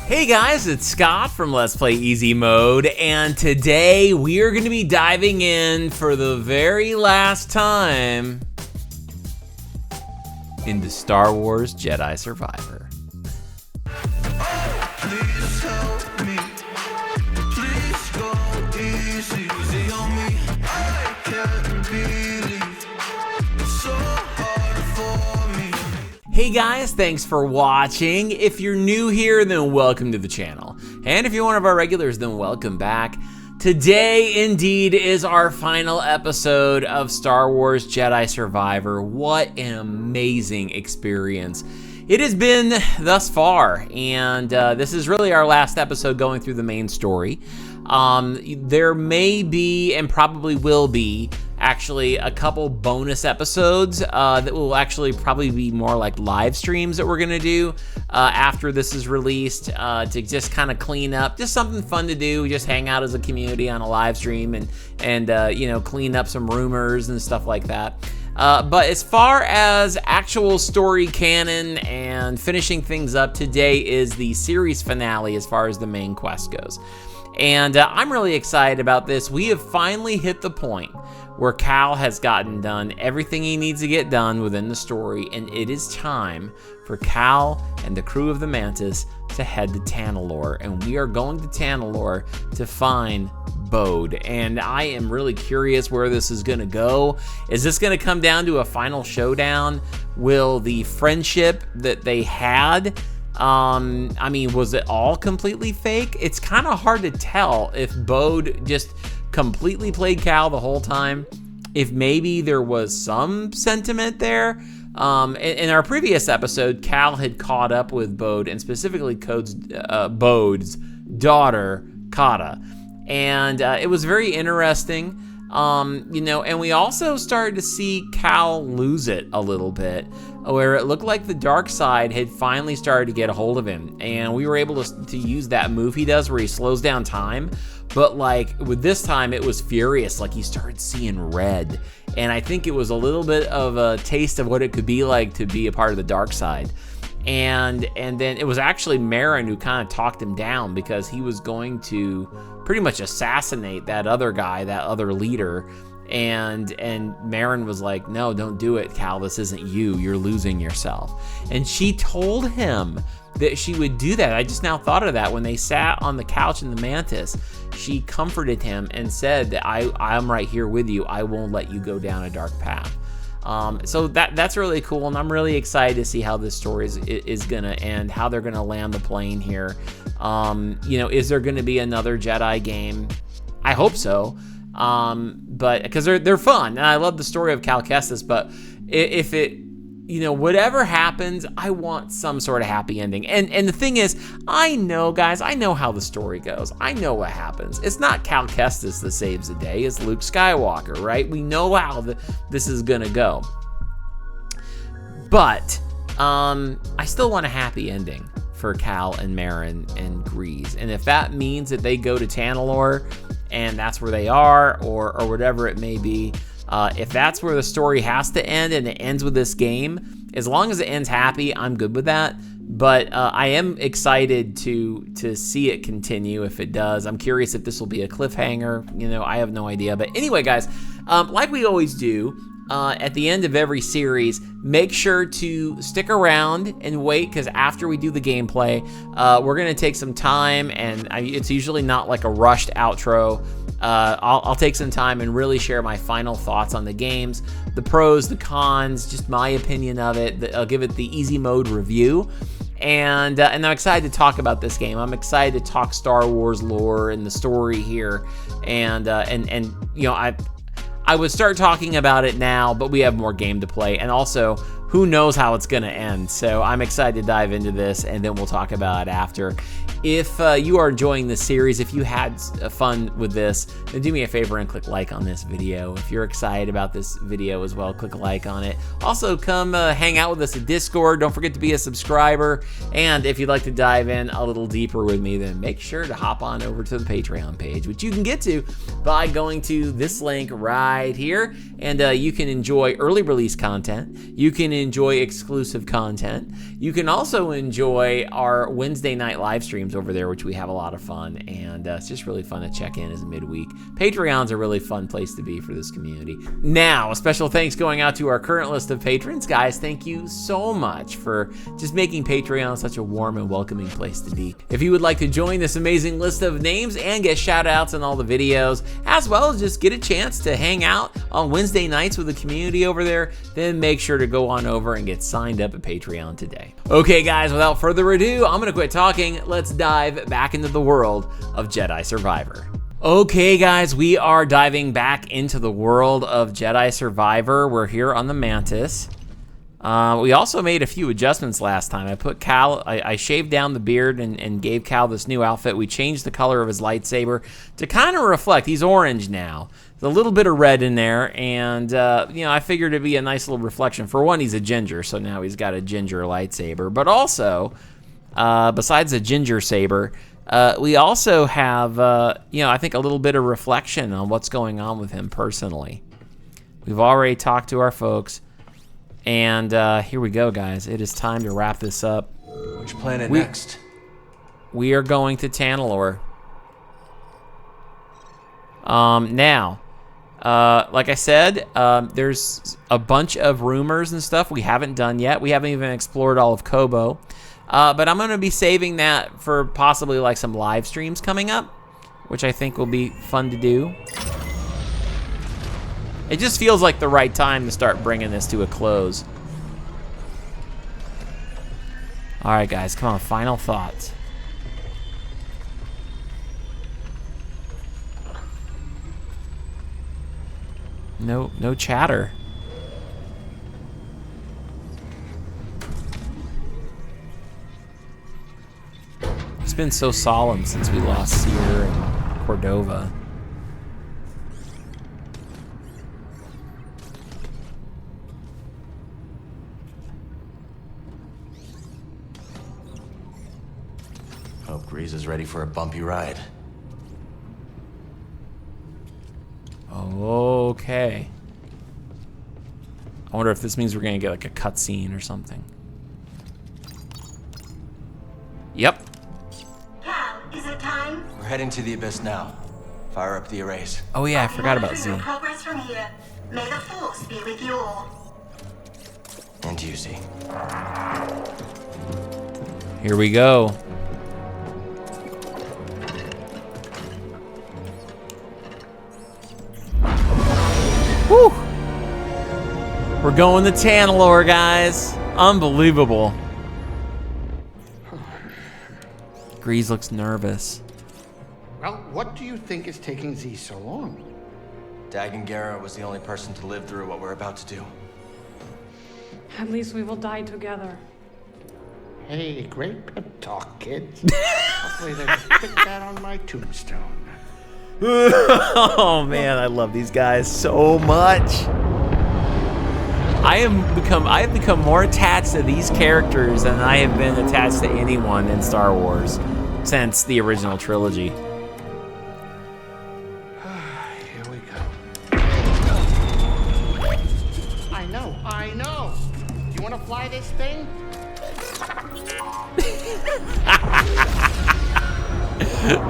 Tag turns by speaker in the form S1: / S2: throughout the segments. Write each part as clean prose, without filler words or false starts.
S1: Hey guys, it's Scott from Let's Play Easy Mode, and today we are going to be diving in for the very last time into Star Wars Jedi Survivor.
S2: Please help me. Please go easy on me. I can't believe it's so hard for me.
S1: Hey guys, thanks for watching. If you're new here, then welcome to the channel. And if you're one of our regulars, then welcome back. Today, indeed, is our final episode of Star Wars Jedi Survivor. What an amazing experience it has been thus far, and this is really our last episode going through the main story. There may be, and probably will be, actually a couple bonus episodes that will actually probably be more like live streams that we're gonna do after this is released to just kind of clean up, just something fun to do, just hang out as a community on a live stream and you know, clean up some rumors and stuff like that. But as far as actual story canon and finishing things up, today is the series finale as far as the main quest goes. And I'm really excited about this. We have finally hit the point where Cal has gotten done everything he needs to get done within the story, and it is time for Cal and the crew of the Mantis to head to Tanalorr, and we are going to Tanalorr to find Bode. And I am really curious where this is gonna go. Is this gonna come down to a final showdown? Will the friendship that they had, I mean, was it all completely fake? It's kind of hard to tell if Bode just completely played Cal the whole time, if maybe there was some sentiment there. In our previous episode, Cal had caught up with Bode, and specifically Bode's daughter, Kata. And it was very interesting, you know, and we also started to see Cal lose it a little bit, where it looked like the dark side had finally started to get a hold of him, and we were able to use that move he does where he slows down time. But like with this time, it was furious, like he started seeing red, and I think it was a little bit of a taste of what it could be like to be a part of the dark side. And then it was actually Marin who kind of talked him down, because he was going to pretty much assassinate that other guy, that other leader. And Marin was like, no, don't do it, Cal, this isn't you, you're losing yourself. And she told him that she would do that. I just now thought of that when they sat on the couch in the Mantis. She comforted him and said that I'm right here with you, I won't let you go down a dark path. So that's really cool, and I'm really excited to see how this story is gonna end, how they're gonna land the plane here. You know, is there gonna be another Jedi game? I hope so, but because they're fun, and I love the story of Cal Kestis. But if it, you know, whatever happens, I want some sort of happy ending. And the thing is, I know, guys, I know how the story goes. I know what happens. It's not Cal Kestis that saves the day. It's Luke Skywalker, right? We know how this is gonna go. But I still want a happy ending for Cal and Marin and Grease. And if that means that they go to Tanalorr and that's where they are, or whatever it may be, if that's where the story has to end and it ends with this game, as long as it ends happy, I'm good with that. But I am excited to see it continue if it does. I'm curious if this will be a cliffhanger. You know, I have no idea. But anyway, guys, like we always do, at the end of every series, make sure to stick around and wait, because after we do the gameplay, we're going to take some time, and it's usually not like a rushed outro. I'll take some time and really share my final thoughts on the games, the pros, the cons, just my opinion of it. I'll give it the easy mode review. And I'm excited to talk about this game. I'm excited to talk Star Wars lore and the story here. And you know, I would start talking about it now, but we have more game to play, and also who knows how it's gonna end. So I'm excited to dive into this, and then we'll talk about it after. If you are enjoying this series, if you had fun with this, then do me a favor and click like on this video. If you're excited about this video as well, click like on it. Also, come hang out with us at Discord. Don't forget to be a subscriber. And if you'd like to dive in a little deeper with me, then make sure to hop on over to the Patreon page, which you can get to by going to this link right here. And you can enjoy early release content. You can enjoy exclusive content. You can also enjoy our Wednesday night live streams streams over there, which we have a lot of fun, and it's just really fun to check in as a midweek. Patreon's a really fun place to be for this community. Now, a special thanks going out to our current list of patrons. Guys, thank you so much for just making Patreon such a warm and welcoming place to be. If you would like to join this amazing list of names and get shout outs in all the videos, as well as just get a chance to hang out on Wednesday nights with the community over there, then make sure to go on over and get signed up at Patreon today. Okay guys, without further ado, I'm gonna quit talking. Let's dive back into the world of Jedi Survivor. Okay guys, we are diving back into the world of Jedi Survivor. We're here on the Mantis. We also made a few adjustments last time. I put Cal, I shaved down the beard and gave Cal this new outfit. We changed the color of his lightsaber to kind of reflect, he's orange now. There's a little bit of red in there, and you know, I figured it'd be a nice little reflection. For one, he's a ginger, so now he's got a ginger lightsaber. But also, besides the ginger saber, we also have, you know, I think a little bit of reflection on what's going on with him personally. We've already talked to our folks. And here we go, guys. It is time to wrap this up.
S3: Which planet next?
S1: We are going to Tanalorr. Now, like I said, there's a bunch of rumors and stuff we haven't done yet. We haven't even explored all of Kobo. But I'm going to be saving that for possibly like some live streams coming up, which I think will be fun to do. It just feels like the right time to start bringing this to a close. All right, guys, come on, final thoughts. No chatter. It's been so solemn since we lost Seer and Cordova.
S3: Hope Grease is ready for a bumpy ride.
S1: Okay. I wonder if this means we're gonna get like a cutscene or something. Yep.
S4: Cal, is it time?
S3: We're heading to the Abyss now. Fire up the arrays.
S1: Oh yeah, I forgot about Z.
S4: Progress from here. May the Force be with you all.
S3: And you, Z.
S1: Here we go. Whew. We're going to Tanalorr, guys. Unbelievable. Grease looks nervous.
S5: Well, what do you think is taking Z so long?
S3: Dagan Gera was the only person to live through what we're about to do.
S6: At least we will die together.
S5: Hey, great pep talk, kids. Hopefully they can stick that on my tombstone.
S1: Oh man, I love these guys so much. I have become more attached to these characters than I have been attached to anyone in Star Wars since the original trilogy.
S5: Here we go. I know. You want to fly this thing?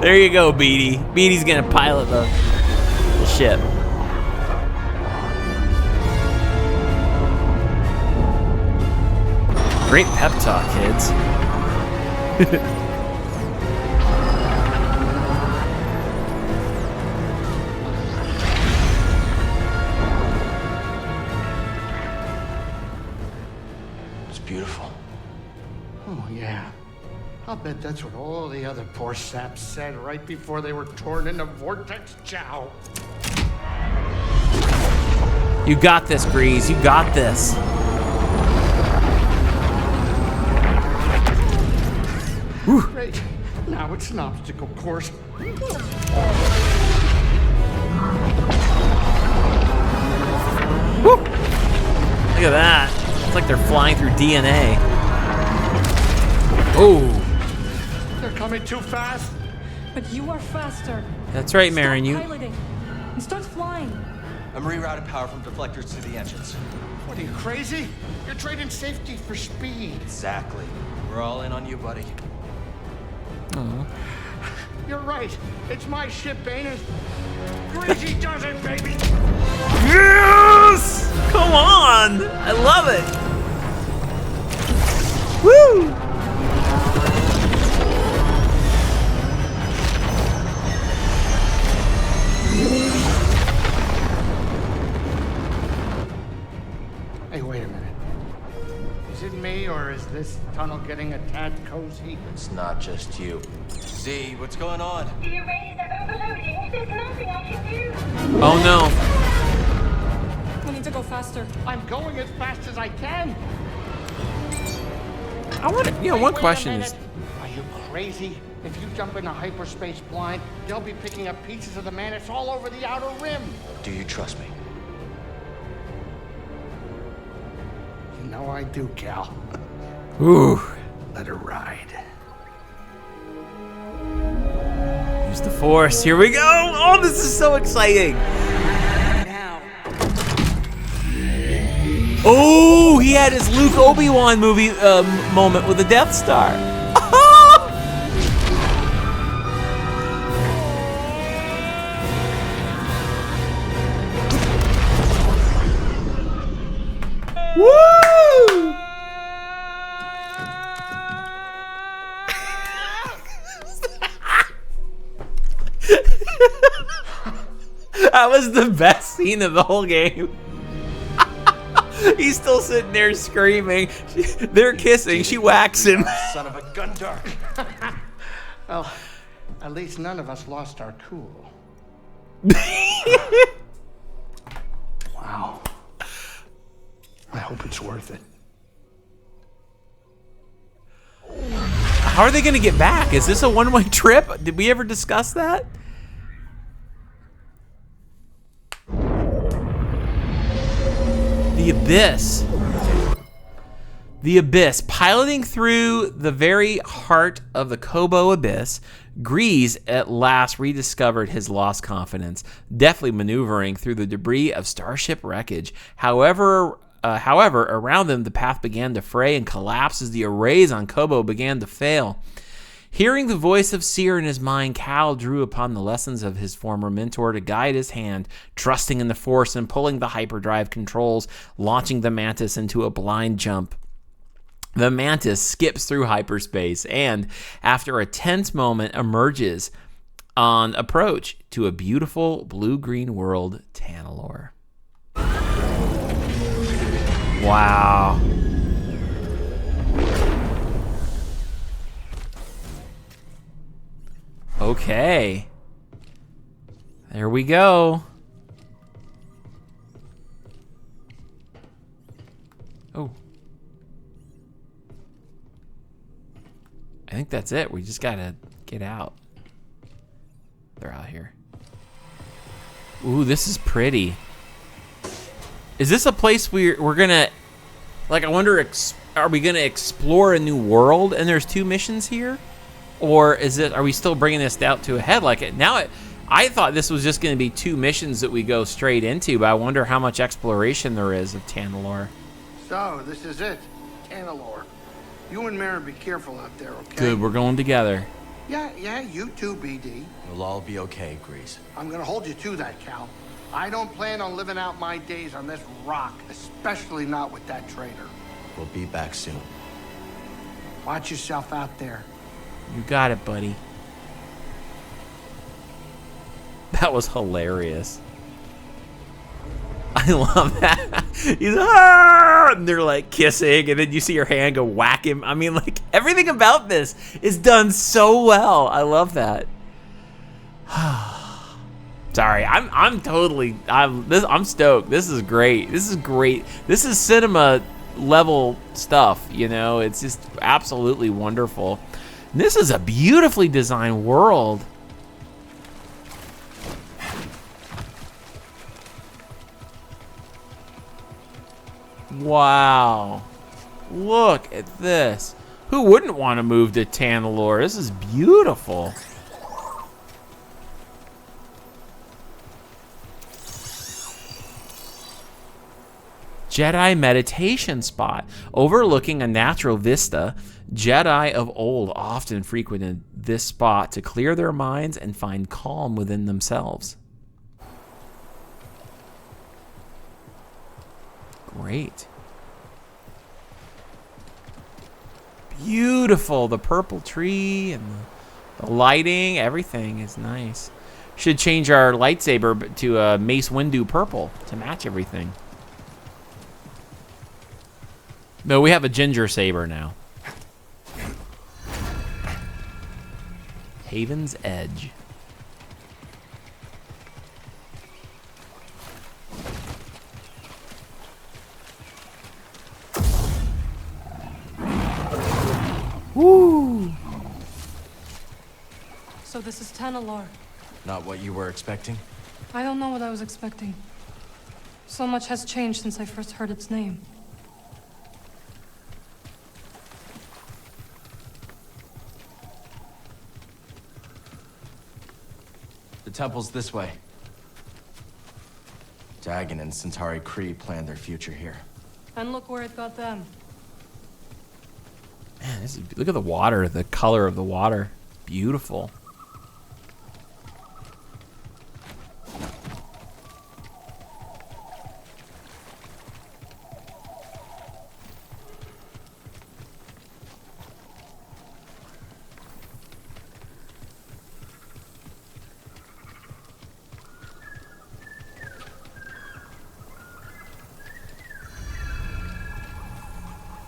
S1: There you go, Beatty. Beatty's gonna pilot the ship. Great pep talk, kids.
S3: It's beautiful.
S5: Oh, yeah. I'll bet that's what all the other poor saps said right before they were torn into Vortex Chow.
S1: You got this, Grease. You got this.
S5: Great. Now it's an obstacle course.
S1: Woo! Look at that. It's like they're flying through DNA. Oh.
S5: They're coming too fast.
S6: But you are faster.
S1: That's right, Marin.
S6: Stop
S1: You.
S6: piloting and start flying.
S3: I'm rerouting power from deflectors to the engines.
S5: What are you, crazy? You're trading safety for speed.
S3: Exactly. We're all in on you, buddy.
S5: You're right. It's my ship, ain't it? Greasy does it, baby.
S1: Yes! Come on! I love it! Woo!
S5: Hey, wait a minute. Is it me, or is this tunnel getting a tad cozy?
S3: It's not just you. Z, what's going on?
S4: The arrays are overloading. There's nothing I can do.
S1: Oh no.
S6: We need to go faster.
S5: I'm going as fast as I can.
S1: I want to, one
S5: Wait a
S1: question is,
S5: minute. Are you crazy? If you jump into hyperspace blind, they'll be picking up pieces of the Mantis all over the outer rim.
S3: Do you trust me?
S5: You know I do, Cal.
S1: ooh,
S5: Let her ride.
S1: use the Force. Here we go. Oh, this is so exciting.
S5: Now.
S1: Oh, he had his Luke Obi-Wan movie moment with the Death Star. Woo! That was the best scene of the whole game. He's still sitting there screaming. They're kissing. She whacks him.
S3: Son of a gun dart.
S5: Well, at least none of us lost our cool. Wow. I hope it's worth it.
S1: How are they going to get back? Is this a one-way trip? Did we ever discuss that? The Abyss. The Abyss. Piloting through the very heart of the Kobo Abyss, Grease at last rediscovered his lost confidence, deftly maneuvering through the debris of starship wreckage. However, around them, the path began to fray and collapse as the arrays on Kobo began to fail. Hearing the voice of Seer in his mind, Cal drew upon the lessons of his former mentor to guide his hand, trusting in the Force and pulling the hyperdrive controls, launching the Mantis into a blind jump. The Mantis skips through hyperspace and, after a tense moment, emerges on approach to a beautiful blue-green world, Tanalorr. Wow. Okay. There we go. Oh. I think that's it. We just gotta get out. They're out here. Ooh, this is pretty. Is this a place we're gonna, like, I wonder, are we gonna explore a new world and there's 2 missions here? Or are we still bringing this out to a head? I thought this was just gonna be 2 missions that we go straight into, but I wonder how much exploration there is of Tanalorr.
S5: So, this is it. Tanalorr. You and Mara be careful out there, okay?
S1: Good, we're going together.
S5: Yeah, you too, BD.
S3: We'll all be okay, Grease.
S5: I'm gonna hold you to that, Cal. I don't plan on living out my days on this rock, especially not with that traitor.
S3: We'll be back soon.
S5: Watch yourself out there.
S1: You got it, buddy. That was hilarious. I love that. He's and they're like kissing, and then you see her hand go whack him. I mean, like, everything about this is done so well. I love that. Sorry, I'm stoked. This is great. This is great. This is cinema level stuff, you know. It's just absolutely wonderful. And this is a beautifully designed world. Wow. Look at this. Who wouldn't want to move to Tanalorr? This is beautiful. Jedi meditation spot. Overlooking a natural vista, Jedi of old often frequented this spot to clear their minds and find calm within themselves. Great. Beautiful. The purple tree and the lighting, everything is nice. Should change our lightsaber to a Mace Windu purple to match everything. No, we have a ginger saber now. Haven's Edge. Woo!
S6: So this is Tanalor.
S3: Not what you were expecting?
S6: I don't know what I was expecting. So much has changed since I first heard its name.
S3: The temple's this way. Dagon and Centauri Kree planned their future here.
S6: And look where it got them.
S1: Man, look at the water, the color of the water. Beautiful.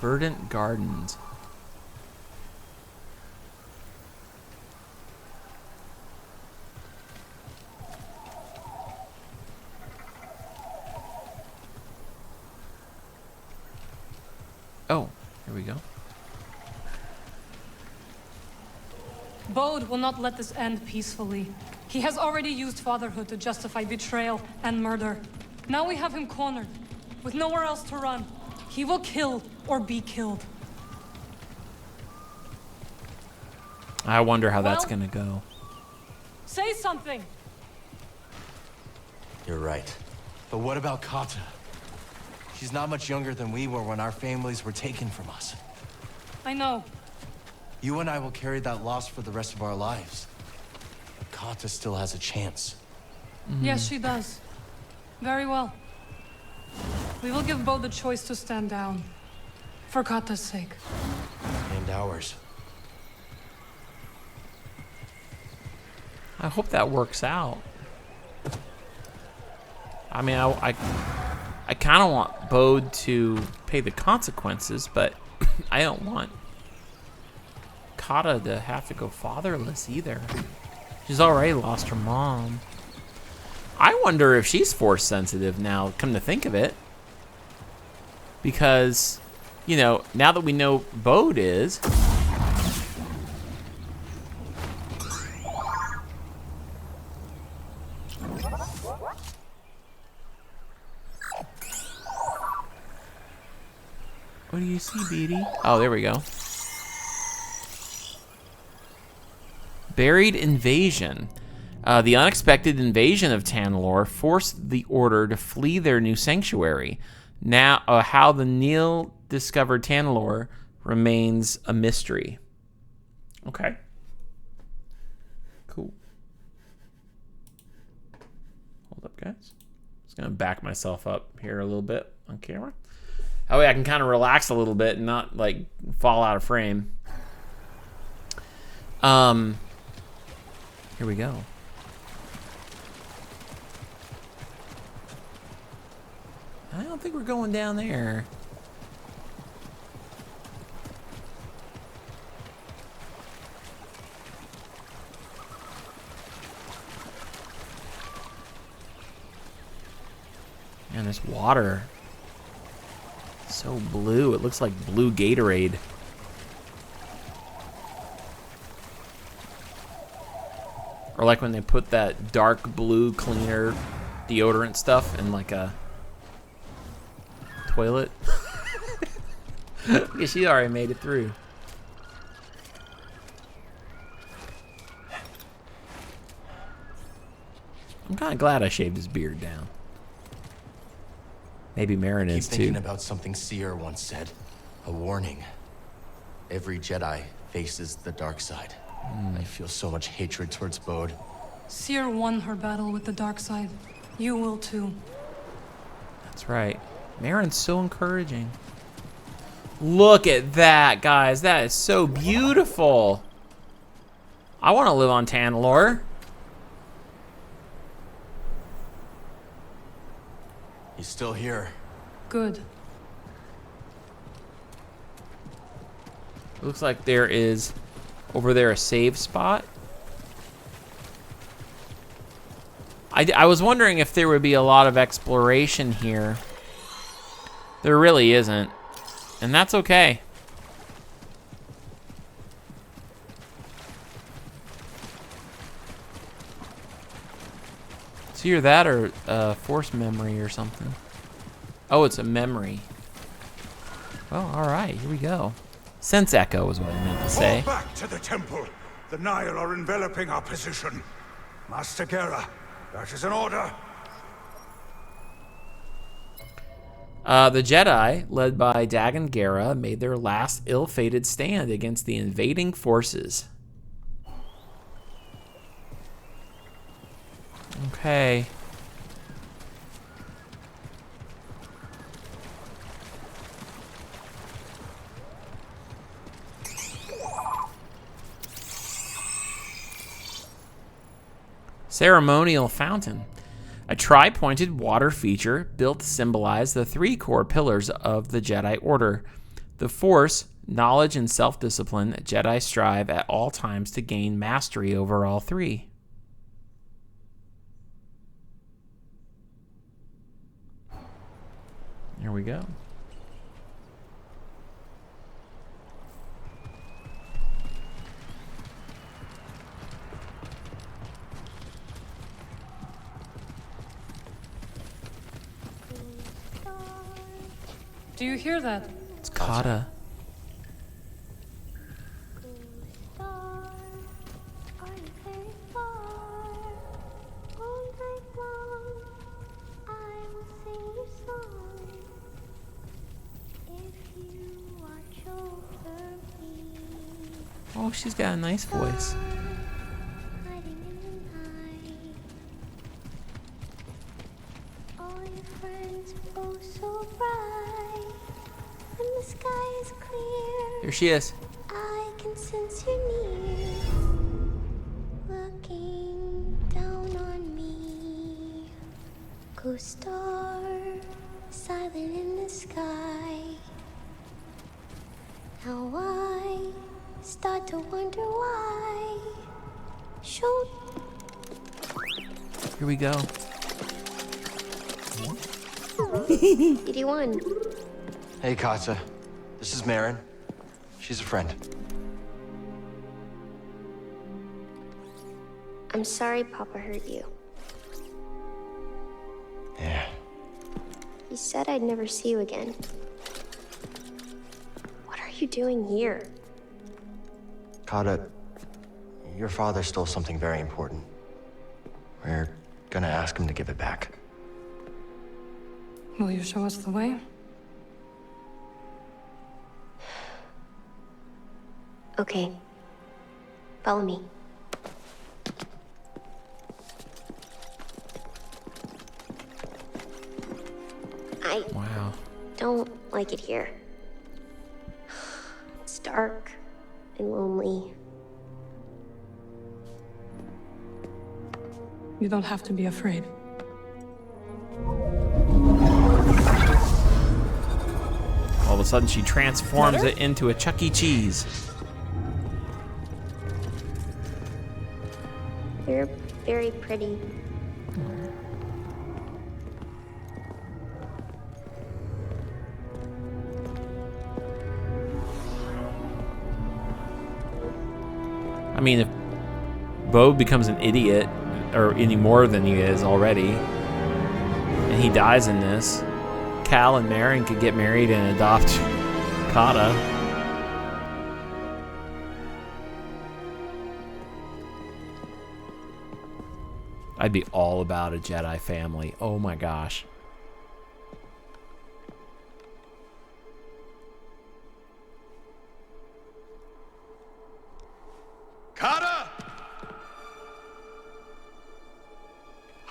S1: Verdant Gardens. Oh, here we go.
S6: Bode will not let this end peacefully. He has already used fatherhood to justify betrayal and murder. Now we have him cornered, with nowhere else to run. He will kill or be killed.
S1: I wonder how that's gonna go.
S6: Say something!
S3: You're right. But what about Kata? She's not much younger than we were when our families were taken from us.
S6: I know.
S3: You and I will carry that loss for the rest of our lives. But Kata still has a chance.
S6: Yes, she does. Very well. We will give Bo the choice to stand down. For Kata's sake.
S3: And ours.
S1: I hope that works out. I mean, I kind of want Bode to pay the consequences, but I don't want Kata to have to go fatherless either. She's already lost her mom. I wonder if she's force sensitive now, come to think of it. Because, you know, now that we know Bode is... What do you see, Beatty? Oh, there we go. Buried invasion. The unexpected invasion of Tanalor forced the Order to flee their new sanctuary. Now, how the Neel discovered Tanalor remains a mystery. Okay. Cool. Hold up, guys. Just gonna back myself up here a little bit on camera. That way I can kind of relax a little bit and not like fall out of frame. Here we go. I don't think we're going down there. Man, this water. So blue. It looks like blue Gatorade. Or like when they put that dark blue cleaner deodorant stuff in like a toilet. Yeah, she already made it through. I'm kind of glad I shaved his beard down. Maybe Marin
S3: Keep
S1: is
S3: thinking
S1: too.
S3: about something Seer once said. A warning. Every Jedi faces the dark side. I feel so much hatred towards Bode.
S6: Seer won her battle with the dark side. You will too.
S1: That's right. Marin's so encouraging. Look at that, guys. That is so beautiful. I want to live on Tanalorr.
S3: He's still here.
S6: Good.
S1: Looks like there is over there a save spot. I was wondering if there would be a lot of exploration here. There really isn't, and that's okay. It's either that or force memory or something. Oh, it's a memory. Well, all right, here we go. Sense echo is what I meant to say.
S7: Fall back to the temple. The Nile are enveloping our position. Master Gera, that is an order.
S1: The Jedi, led by Dagan Gera, made their last ill-fated stand against the invading forces. Okay. Ceremonial fountain. A tri-pointed water feature built to symbolize the three core pillars of the Jedi Order. The Force, knowledge, and self-discipline. Jedi strive at all times to gain mastery over all three. Here we go.
S6: Do you hear that?
S1: It's Kata. Oh, she's got a nice voice. Here she is.
S8: I can sense you're near, looking down on me. Ghost star, silent in the sky. Now I start to wonder why. Show.
S1: Here we go.
S8: BD1.
S3: Hey, Kata. This is Marin. She's a friend.
S8: I'm sorry Papa hurt you.
S3: Yeah.
S8: He said I'd never see you again. What are you doing here?
S3: Kata, your father stole something very important. We're gonna ask him to give it back.
S6: Will you show us the way?
S8: Okay. Follow me. I
S1: Wow.
S8: don't like it here. It's dark and lonely.
S6: You don't have to be afraid.
S1: All of a sudden, she transforms it into a Chuck E. Cheese.
S8: You're very pretty.
S1: I mean, if Bo becomes an idiot, or any more than he is already, and he dies in this, Cal and Marin could get married and adopt Kata. I'd be all about a Jedi family. Oh my gosh.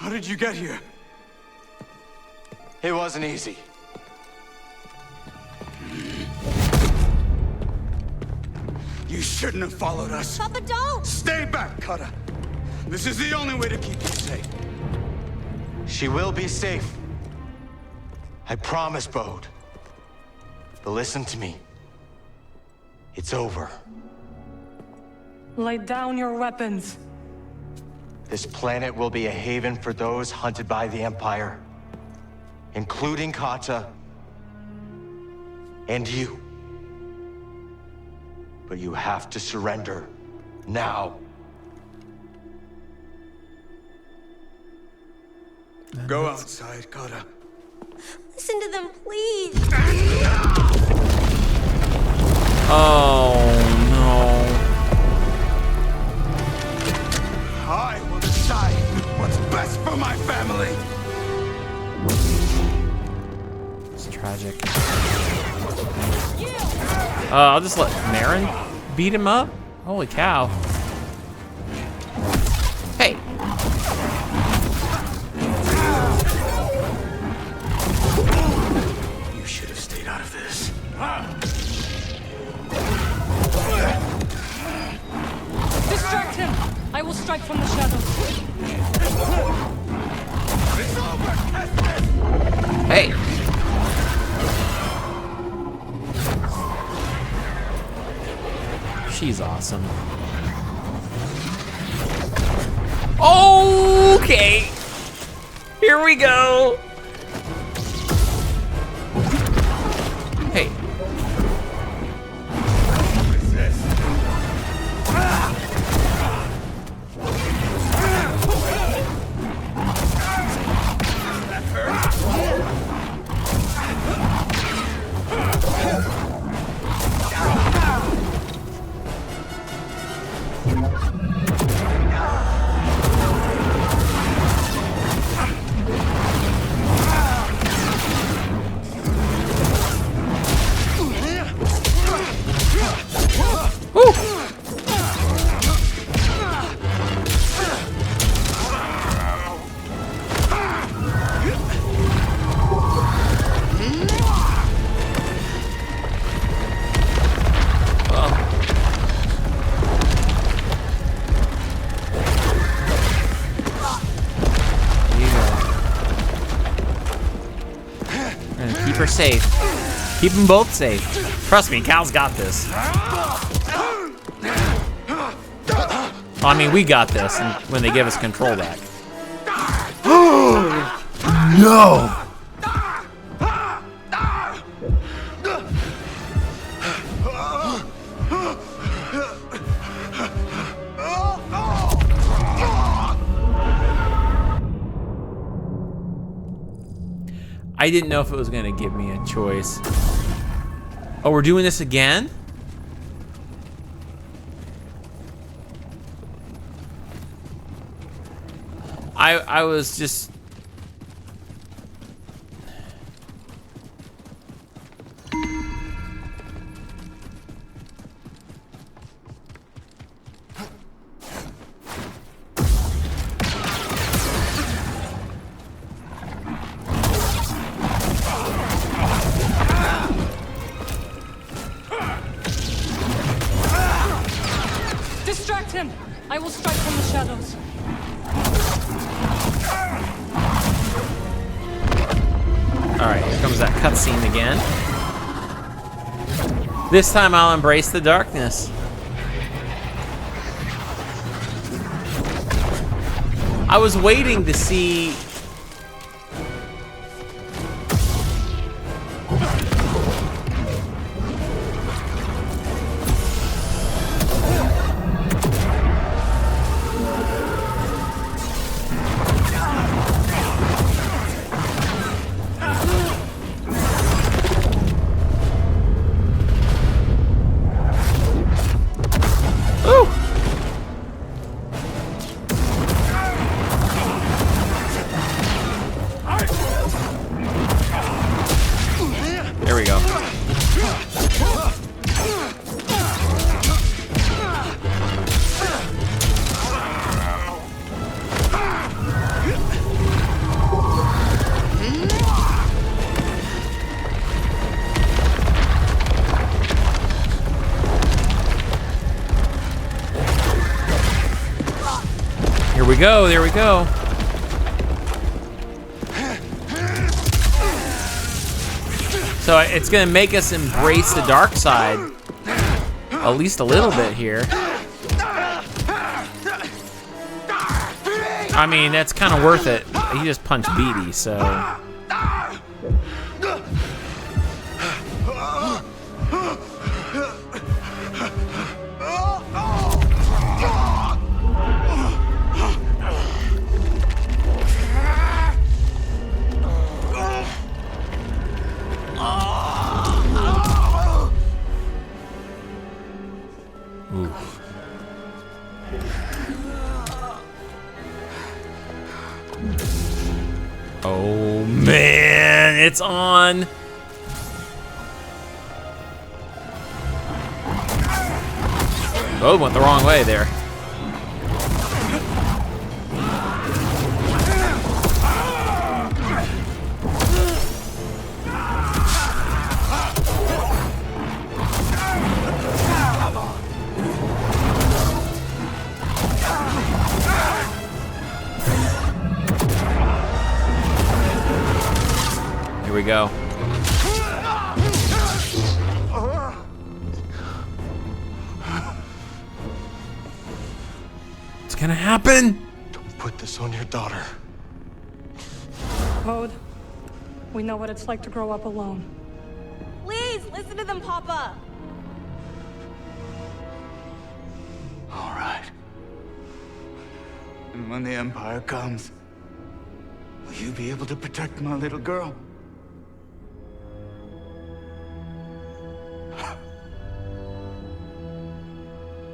S7: How did you get here?
S3: It wasn't easy.
S7: You shouldn't have followed us.
S9: Papa, don't!
S7: Stay back, Cutter. This is the only way to keep you safe.
S3: She will be safe. I promise, Bode. But listen to me. It's over.
S6: Lay down your weapons.
S3: This planet will be a haven for those hunted by the Empire, including Kata and you. But you have to surrender now.
S7: Go outside, Cutter.
S9: Listen to them, please.
S1: Oh no.
S7: I will decide what's best for my family.
S1: It's tragic. I'll just let Marin beat him up? Holy cow. Hey.
S7: You should have stayed out of this.
S6: Distract him! I will strike from the shadows.
S1: Hey. She's awesome. Okay. Here we go. Hey. Keep her safe. Keep them both safe. Trust me, Cal's got this. I mean, we got this when they give us control back. No! I didn't know if it was gonna give me a choice. Oh, we're doing this again? I was just...
S6: Distract him! I will strike from the shadows.
S1: Alright, here comes that cutscene again. This time I'll embrace the darkness. I was waiting to see... Here we go, there we go. So it's gonna make us embrace the dark side. At least a little bit here. I mean, that's kind of worth it. He just punched Beatty, so. Oh man, it's on. Oh, went the wrong way there. Here we go. It's gonna happen.
S3: Don't put this on your daughter.
S6: Bode, we know what it's like to grow up alone.
S9: Please, listen to them, Papa.
S7: All right. And when the Empire comes, will you be able to protect my little girl?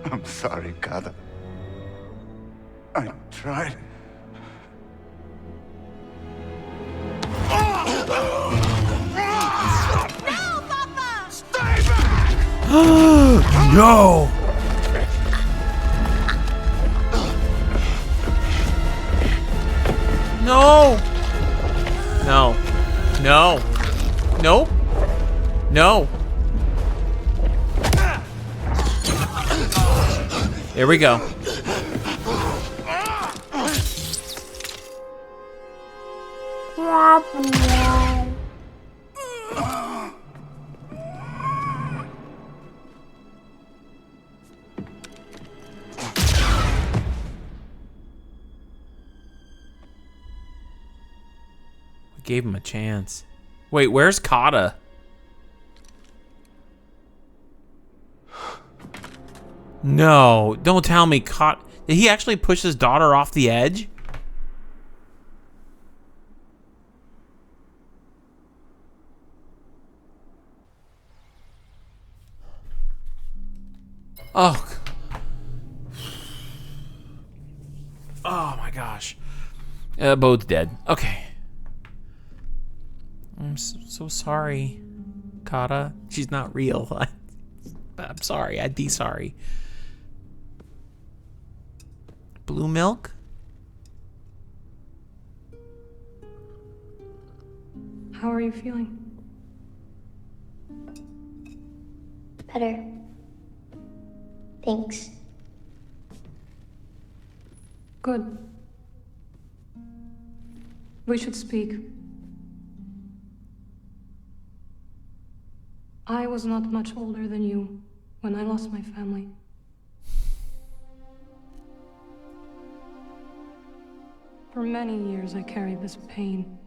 S7: I'm sorry, Kata. I tried.
S9: No, Papa!
S7: Stay back!
S1: No! No! No. No. Nope. No. There we go. We gave him a chance. Wait, where's Kata? No, don't tell me Kata. Did he actually push his daughter off the edge? Oh. Oh my gosh. Bode's dead. Okay. I'm so sorry, Kata. She's not real. I'm sorry. I'd be sorry. Blue milk?
S6: How are you feeling?
S8: Better. Thanks.
S6: Good. We should speak. I was not much older than you when I lost my family. For many years I carried this pain.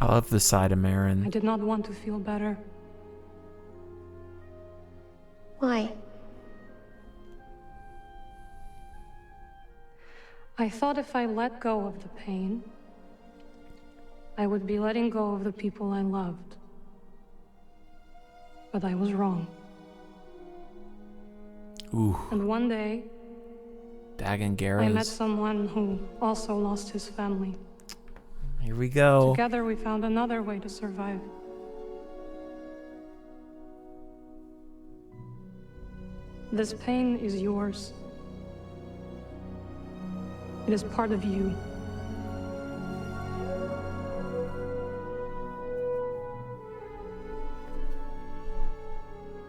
S1: I love the side of
S6: I
S1: Marin.
S6: did not want to feel better.
S8: Why?
S6: I thought if I let go of the pain, I would be letting go of the people I loved. But I was wrong.
S1: Ooh,
S6: And one day,
S1: Dagon
S6: I met
S1: Garros.
S6: someone who also lost his family.
S1: Here we go.
S6: Together we found another way to survive. This pain is yours. It is part of you.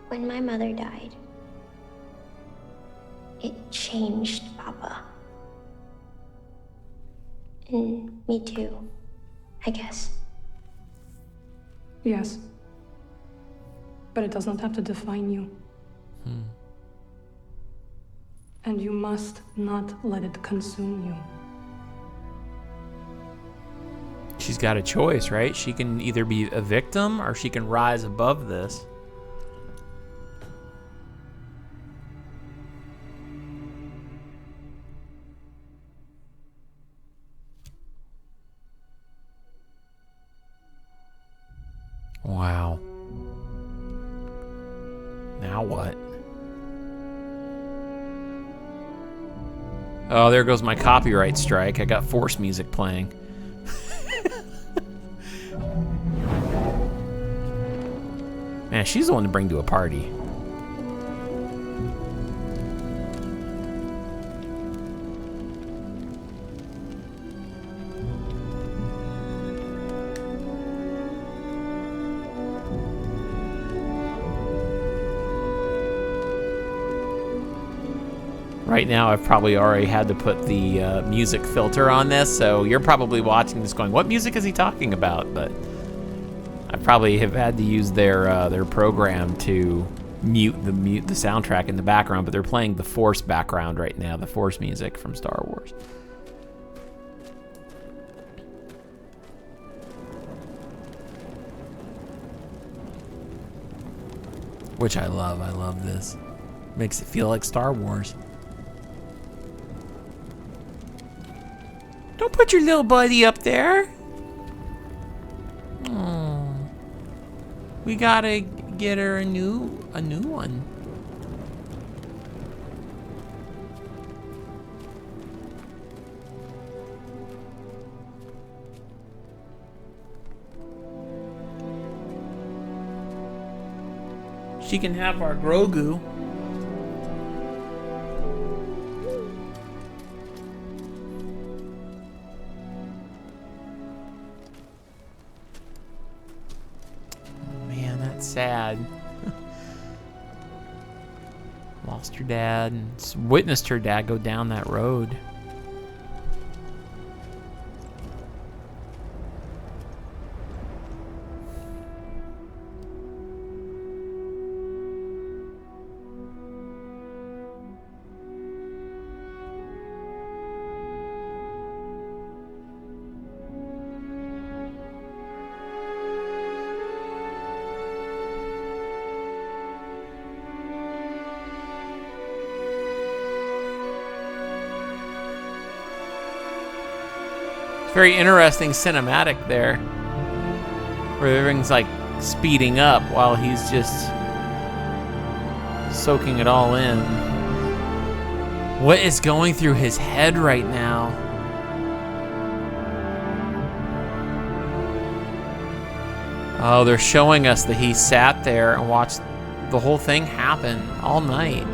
S8: When my mother died, it changed Papa. And me too, I guess.
S6: Yes. But it does not have to define you. And you must not let it consume you.
S1: She's got a choice, right? She can either be a victim or she can rise above this. Wow. Now what? Oh, there goes my copyright strike. I got Force music playing. Man, she's the one to bring to a party. Right now, I've probably already had to put the music filter on this, so you're probably watching this going, what music is he talking about? But I probably have had to use their program to mute the soundtrack in the background, but they're playing the Force background right now, the Force music from Star Wars. Which I love. I love this. Makes it feel like Star Wars. Don't put your little buddy up there. Oh. We gotta get her a new one. She can have our Grogu. Sad. Lost her dad and witnessed her dad go down that road. Very interesting cinematic there, where everything's like speeding up while he's just soaking it all in. What is going through his head right now? Oh, they're showing us that he sat there and watched the whole thing happen all night.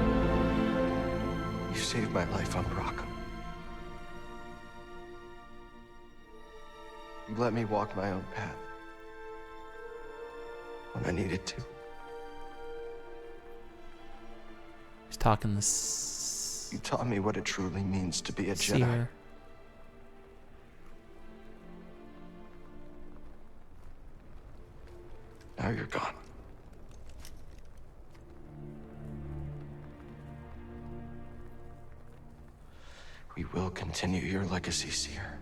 S3: You saved my life on Brock. You let me walk my own path when I needed to.
S1: He's talking this.
S3: You taught me what it truly means to be a Jedi.
S1: Seer.
S3: Now you're gone. We will continue your legacy, Seer.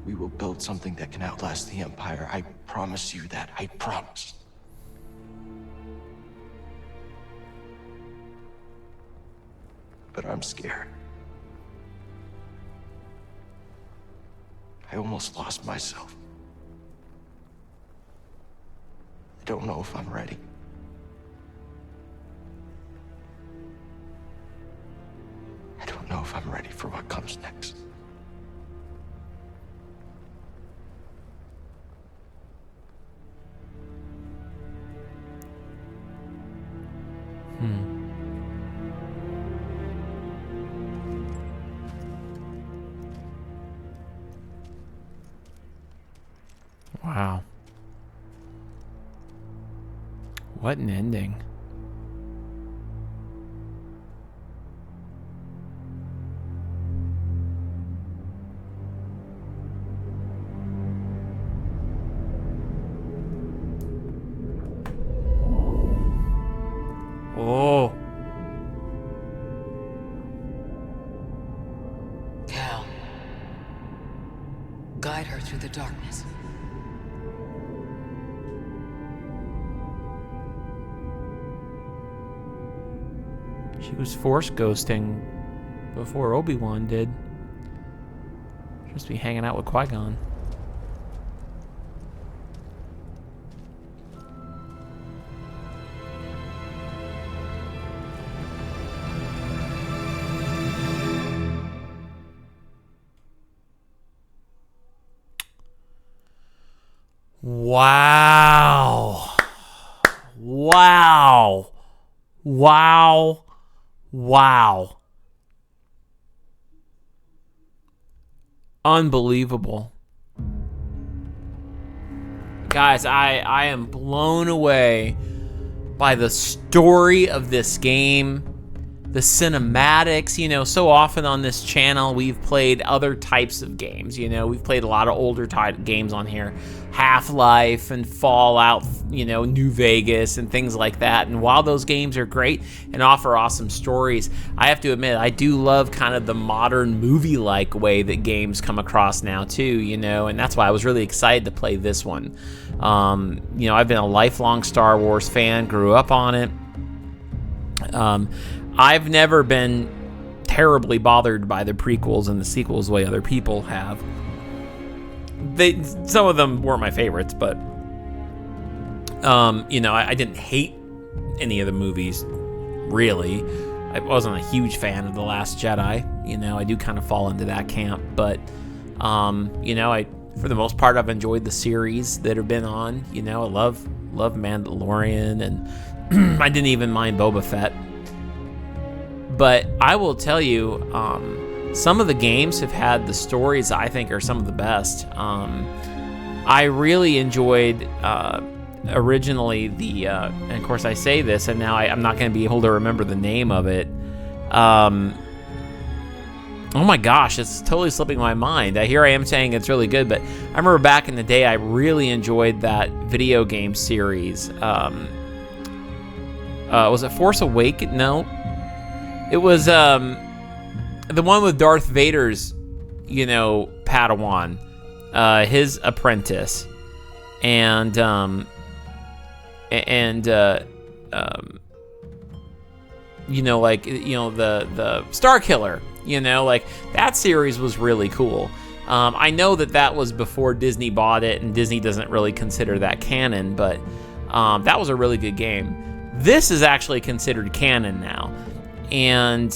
S3: We will build something that can outlast the Empire. I promise you that. I promise. But I'm scared. I almost lost myself. I don't know if I'm ready. I don't know if I'm ready for what comes next.
S1: Wow. What an ending.
S10: guide her through the darkness.
S1: She was force ghosting before Obi-Wan did. Just be hanging out with Qui-Gon. Wow. Wow. Wow. Wow. Unbelievable. Guys, I am blown away by the story of this game, the cinematics. You know, so often on this channel, we've played other types of games. You know, we've played a lot of older type games on here. Half-Life and Fallout, you know, New Vegas and things like that. And while those games are great and offer awesome stories, I have to admit, I do love kind of the modern movie-like way that games come across now too, you know, and that's why I was really excited to play this one. You know, I've been a lifelong Star Wars fan, grew up on it. I've never been terribly bothered by the prequels and the sequels the way other people have. Some of them weren't my favorites, but you know, I didn't hate any of the movies, really. I wasn't a huge fan of The Last Jedi. You know, I do kind of fall into that camp, but you know, for the most part, I've enjoyed the series that have been on. You know, I love Mandalorian, and I didn't even mind Boba Fett. But I will tell you, some of the games have had the stories I think are some of the best. I really enjoyed originally and of course I say this, and now I'm not going to be able to remember the name of it. Oh my gosh, it's totally slipping my mind. Here I am saying it's really good, but I remember back in the day I really enjoyed that video game series. Was it Force Awakens? No. It was the one with Darth Vader's, you know, Padawan, his apprentice, and you know, like, you know, the Star Killer, you know, like that series was really cool. I know that was before Disney bought it, and Disney doesn't really consider that canon, but that was a really good game. This is actually considered canon now. And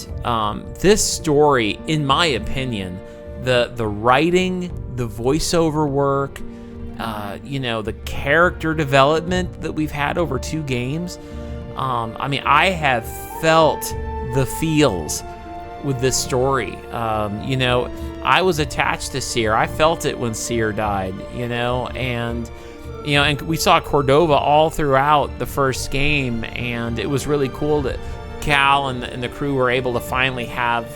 S1: this story, in my opinion, the writing, the voiceover work, you know, the character development that we've had over 2 games, I mean, I have felt the feels with this story. You know, I was attached to Cere. I felt it when Cere died, you know, and we saw Cordova all throughout the first game, and it was really cool that Cal and the crew were able to finally have,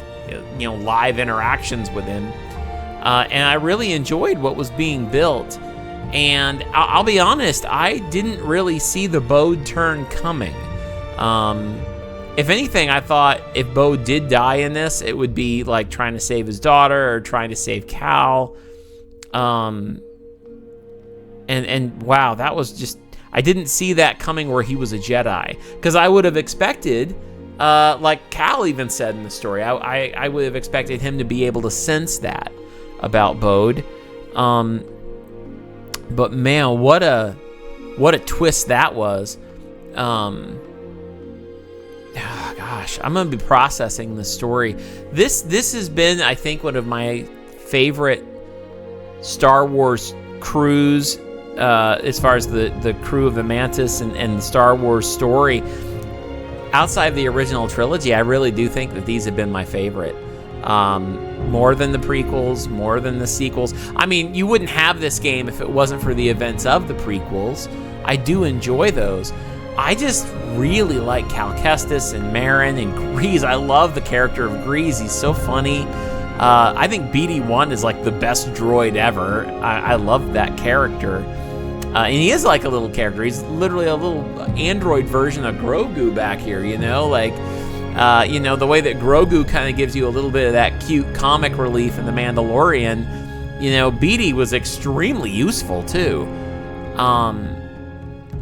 S1: you know, live interactions with him, and I really enjoyed what was being built. And I'll be honest, I didn't really see the Bode turn coming. If anything, I thought if Bode did die in this, it would be like trying to save his daughter or trying to save Cal. And wow, that was just, I didn't see that coming where he was a Jedi, because I would have expected, like Cal even said in the story, I would have expected him to be able to sense that about Bode. But man, what a twist that was. Gosh, I'm gonna be processing the story. This has been, I think, one of my favorite Star Wars crews, as far as the crew of the Mantis and the Star Wars story. Outside the original trilogy, I really do think that these have been my favorite. More than the prequels, more than the sequels. I mean, you wouldn't have this game if it wasn't for the events of the prequels. I do enjoy those. I just really like Cal Kestis and Marin and Grease. I love the character of Grease. He's so funny. I think BD-1 is like the best droid ever. I love that character. And he is like a little character. He's literally a little android version of Grogu back here, you know? Like, you know, the way that Grogu kind of gives you a little bit of that cute comic relief in The Mandalorian, You know, Beatty was extremely useful too.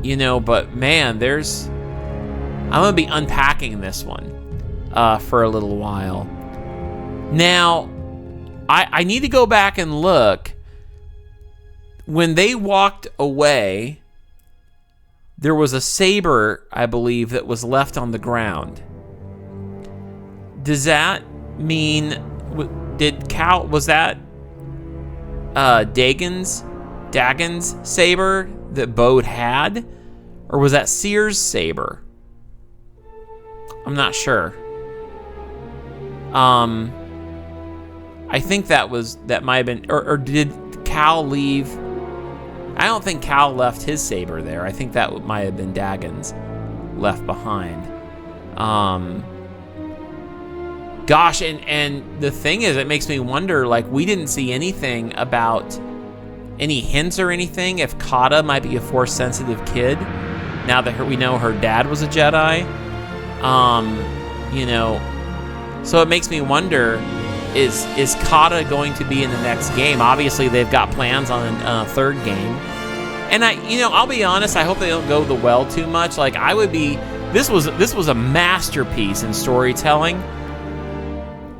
S1: You know, but man, I'm gonna be unpacking this one for a little while. Now, I need to go back and look. When they walked away, there was a saber, I believe, that was left on the ground. Does that mean, was that Dagon's saber that Bode had? Or was that Seer's saber? I'm not sure. I think that might have been, or did Cal leave? I don't think Cal left his saber there. I think that might have been Dagon's left behind. Gosh, and the thing is, it makes me wonder, like, we didn't see anything about any hints or anything if Kata might be a Force-sensitive kid, now that we know her dad was a Jedi. You know, so it makes me wonder, is Kata going to be in the next game? Obviously, they've got plans on a third game. And I'll be honest, I hope they don't go the well too much. Like, this was a masterpiece in storytelling.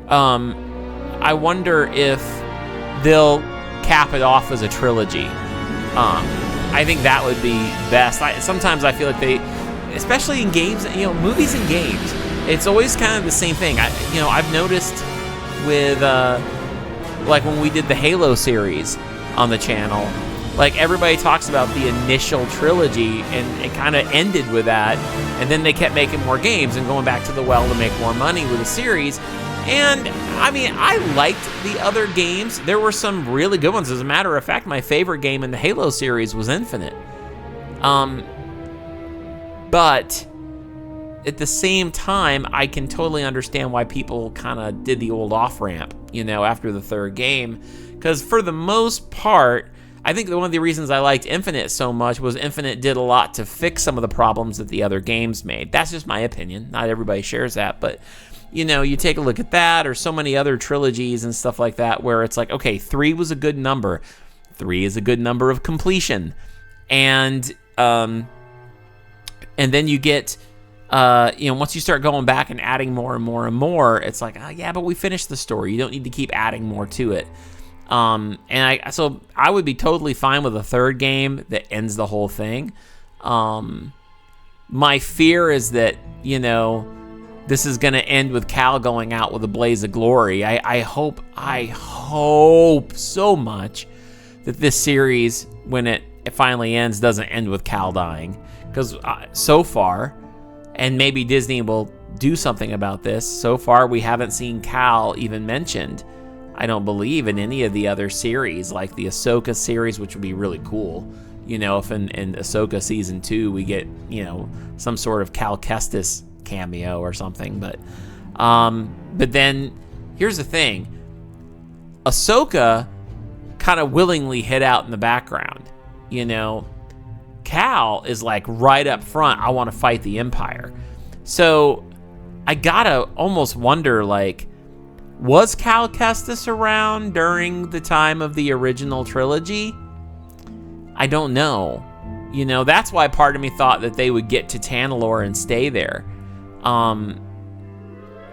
S1: I wonder if they'll cap it off as a trilogy. I think that would be best. Sometimes I feel like they, especially in games, movies and games, it's always kind of the same thing. I've noticed with, like when we did the Halo series on the channel, like everybody talks about the initial trilogy and it kind of ended with that, and then they kept making more games and going back to the well to make more money with the series. And I mean, I liked the other games. There were some really good ones. As a matter of fact, my favorite game in the Halo series was Infinite. But at the same time, I can totally understand why people kind of did the old off-ramp, after the third game. Because for the most part, I think one of the reasons I liked Infinite so much was Infinite did a lot to fix some of the problems that the other games made. That's just my opinion. Not everybody shares that, but you take a look at that, or so many other trilogies and stuff like that, where it's like, okay, 3 was a good number. 3 is a good number of completion. And then you get, once you start going back and adding more and more and more, it's like, oh, yeah, but we finished the story. You don't need to keep adding more to it. So I would be totally fine with a third game that ends the whole thing. My fear is that, this is going to end with Cal going out with a blaze of glory. I hope so much that this series, when it finally ends, doesn't end with Cal dying. Because so far, and maybe Disney will do something about this, so far we haven't seen Cal even mentioned, I don't believe, in any of the other series, like the Ahsoka series, which would be really cool. If in Ahsoka Season 2 we get, some sort of Cal Kestis cameo or something. But then here's the thing. Ahsoka kind of willingly hid out in the background. Cal is like right up front, I want to fight the Empire. So I gotta almost wonder, like, was Cal Kestis around during the time of the original trilogy? I don't know. That's why part of me thought that they would get to Tanalorr and stay there. And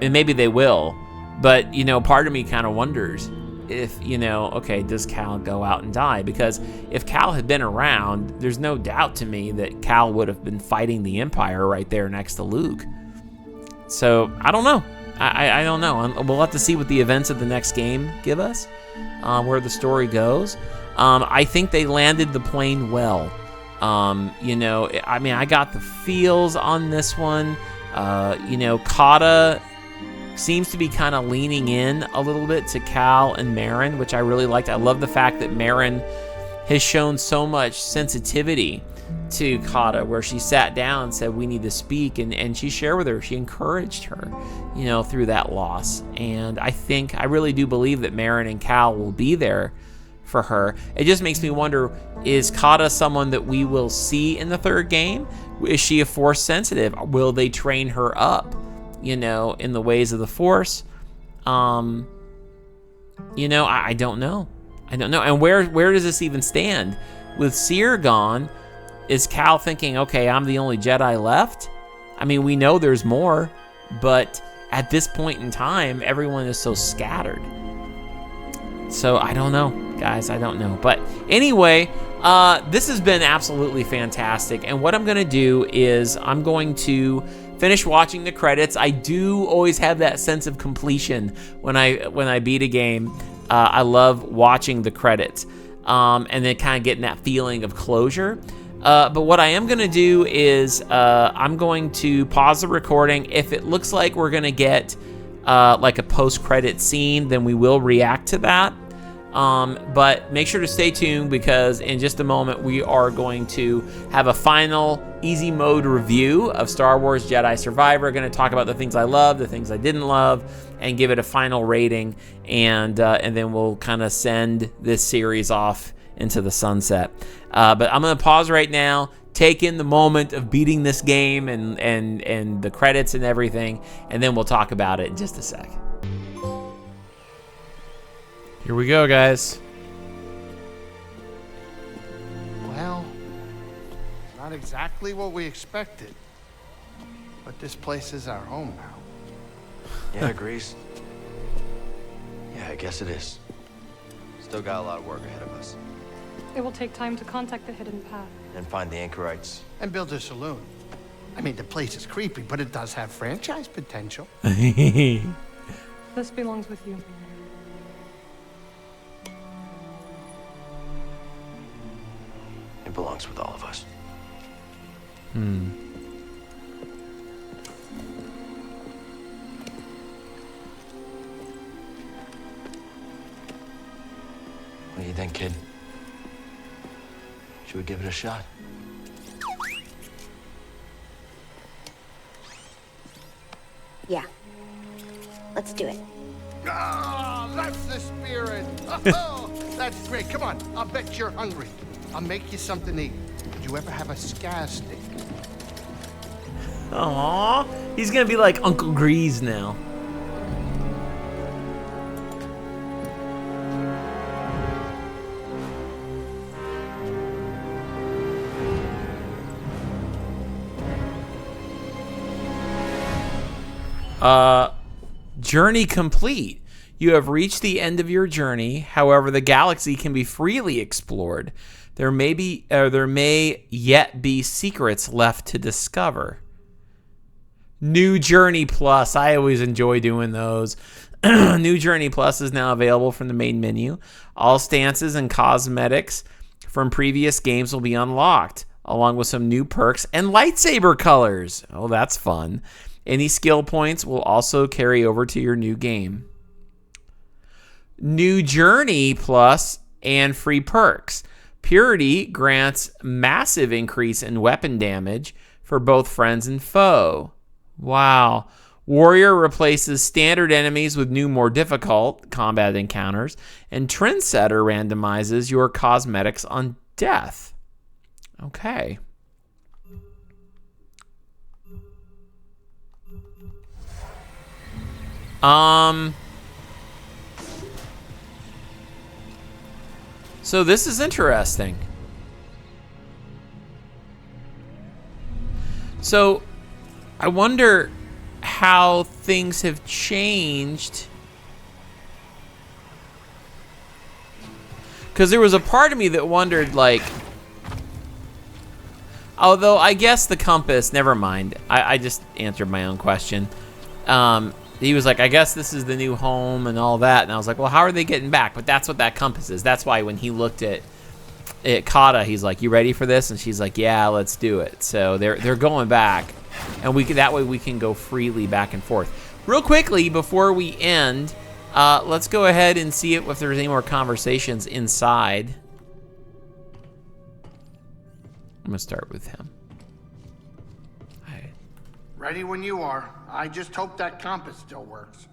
S1: maybe they will. But, part of me kind of wonders if, okay, does Cal go out and die? Because if Cal had been around, there's no doubt to me that Cal would have been fighting the Empire right there next to Luke. So, I don't know. I don't know. We'll have to see what the events of the next game give us, where the story goes. I think they landed the plane well. I got the feels on this one. Kata seems to be kind of leaning in a little bit to Cal and Marin, which I really liked. I love the fact that Marin has shown so much sensitivity to Kata, where she sat down and said, we need to speak, and she shared with her, she encouraged her, through that loss. And I really do believe that Marin and Cal will be there for her. It just makes me wonder, is Kata someone that we will see in the third game? Is she a Force sensitive? Will they train her up, in the ways of the Force? I don't know. I don't know. And where does this even stand? With Seer gone, is Cal thinking, okay, I'm the only Jedi left? I mean, we know there's more, but at this point in time, everyone is so scattered. So I don't know, guys, I don't know. But anyway, this has been absolutely fantastic. And what I'm gonna do is I'm going to finish watching the credits. I do always have that sense of completion when I beat a game. I love watching the credits and then kind of getting that feeling of closure. But what I am gonna do is I'm going to pause the recording. If it looks like we're gonna get like a post-credit scene, then we will react to that. But make sure to stay tuned, because in just a moment we are going to have a final easy mode review of Star Wars Jedi Survivor. Going to talk about the things I love, the things I didn't love, and give it a final rating, and then we'll kind of send this series off into the sunset. But I'm going to pause right now, take in the moment of beating this game and the credits and everything, and then we'll talk about it in just a sec. Here we go, guys.
S5: Well, not exactly what we expected. But this place is our home now.
S3: Yeah, Grease. Yeah, I guess it is. Still got a lot of work ahead of us.
S6: It will take time to contact the hidden path.
S3: And find the anchorites.
S5: And build a saloon. I mean, the place is creepy, but it does have franchise potential.
S6: This belongs with you.
S3: It belongs with all of us. What do you think, kid? Should we give it a shot?
S8: Yeah. Let's do it.
S5: Ah, that's the spirit. Oh, that's great. Come on, I'll bet you're hungry. I'll make you something to eat. Did you ever have a scar stick?
S1: Aww, he's gonna be like Uncle Grease now. Journey complete. You have reached the end of your journey. However, the galaxy can be freely explored. There may yet be secrets left to discover. New Journey Plus. I always enjoy doing those. New Journey Plus is now available from the main menu. All stances and cosmetics from previous games will be unlocked, along with some new perks and lightsaber colors. Oh, that's fun. Any skill points will also carry over to your new game. New Journey Plus and free perks. Purity grants massive increase in weapon damage for both friends and foe. Wow. Warrior replaces standard enemies with new, more difficult combat encounters. And Trendsetter randomizes your cosmetics on death. Okay. So this is interesting. So I wonder how things have changed. Because there was a part of me that wondered, like, although I guess the compass, never mind. I just answered my own question. He was like, I guess this is the new home and all that. And I was like, well, how are they getting back? But that's what that compass is. That's why when he looked at Kata, he's like, you ready for this? And she's like, yeah, let's do it. So they're going back. And that way we can go freely back and forth. Real quickly, before we end, let's go ahead and see if there's any more conversations inside. I'm going to start with him.
S5: Ready when you are. I just hope that compass still works.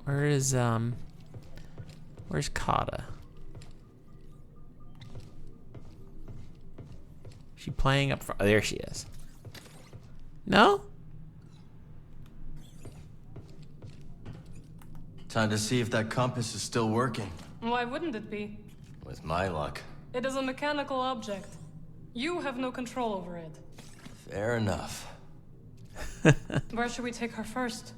S1: Where's Kata? She playing up front? Oh, there she is. No?
S3: Time to see if that compass is still working.
S6: Why wouldn't it be?
S3: With my luck.
S6: It is a mechanical object. You have no control over it.
S3: Fair enough.
S6: Where should we take her first?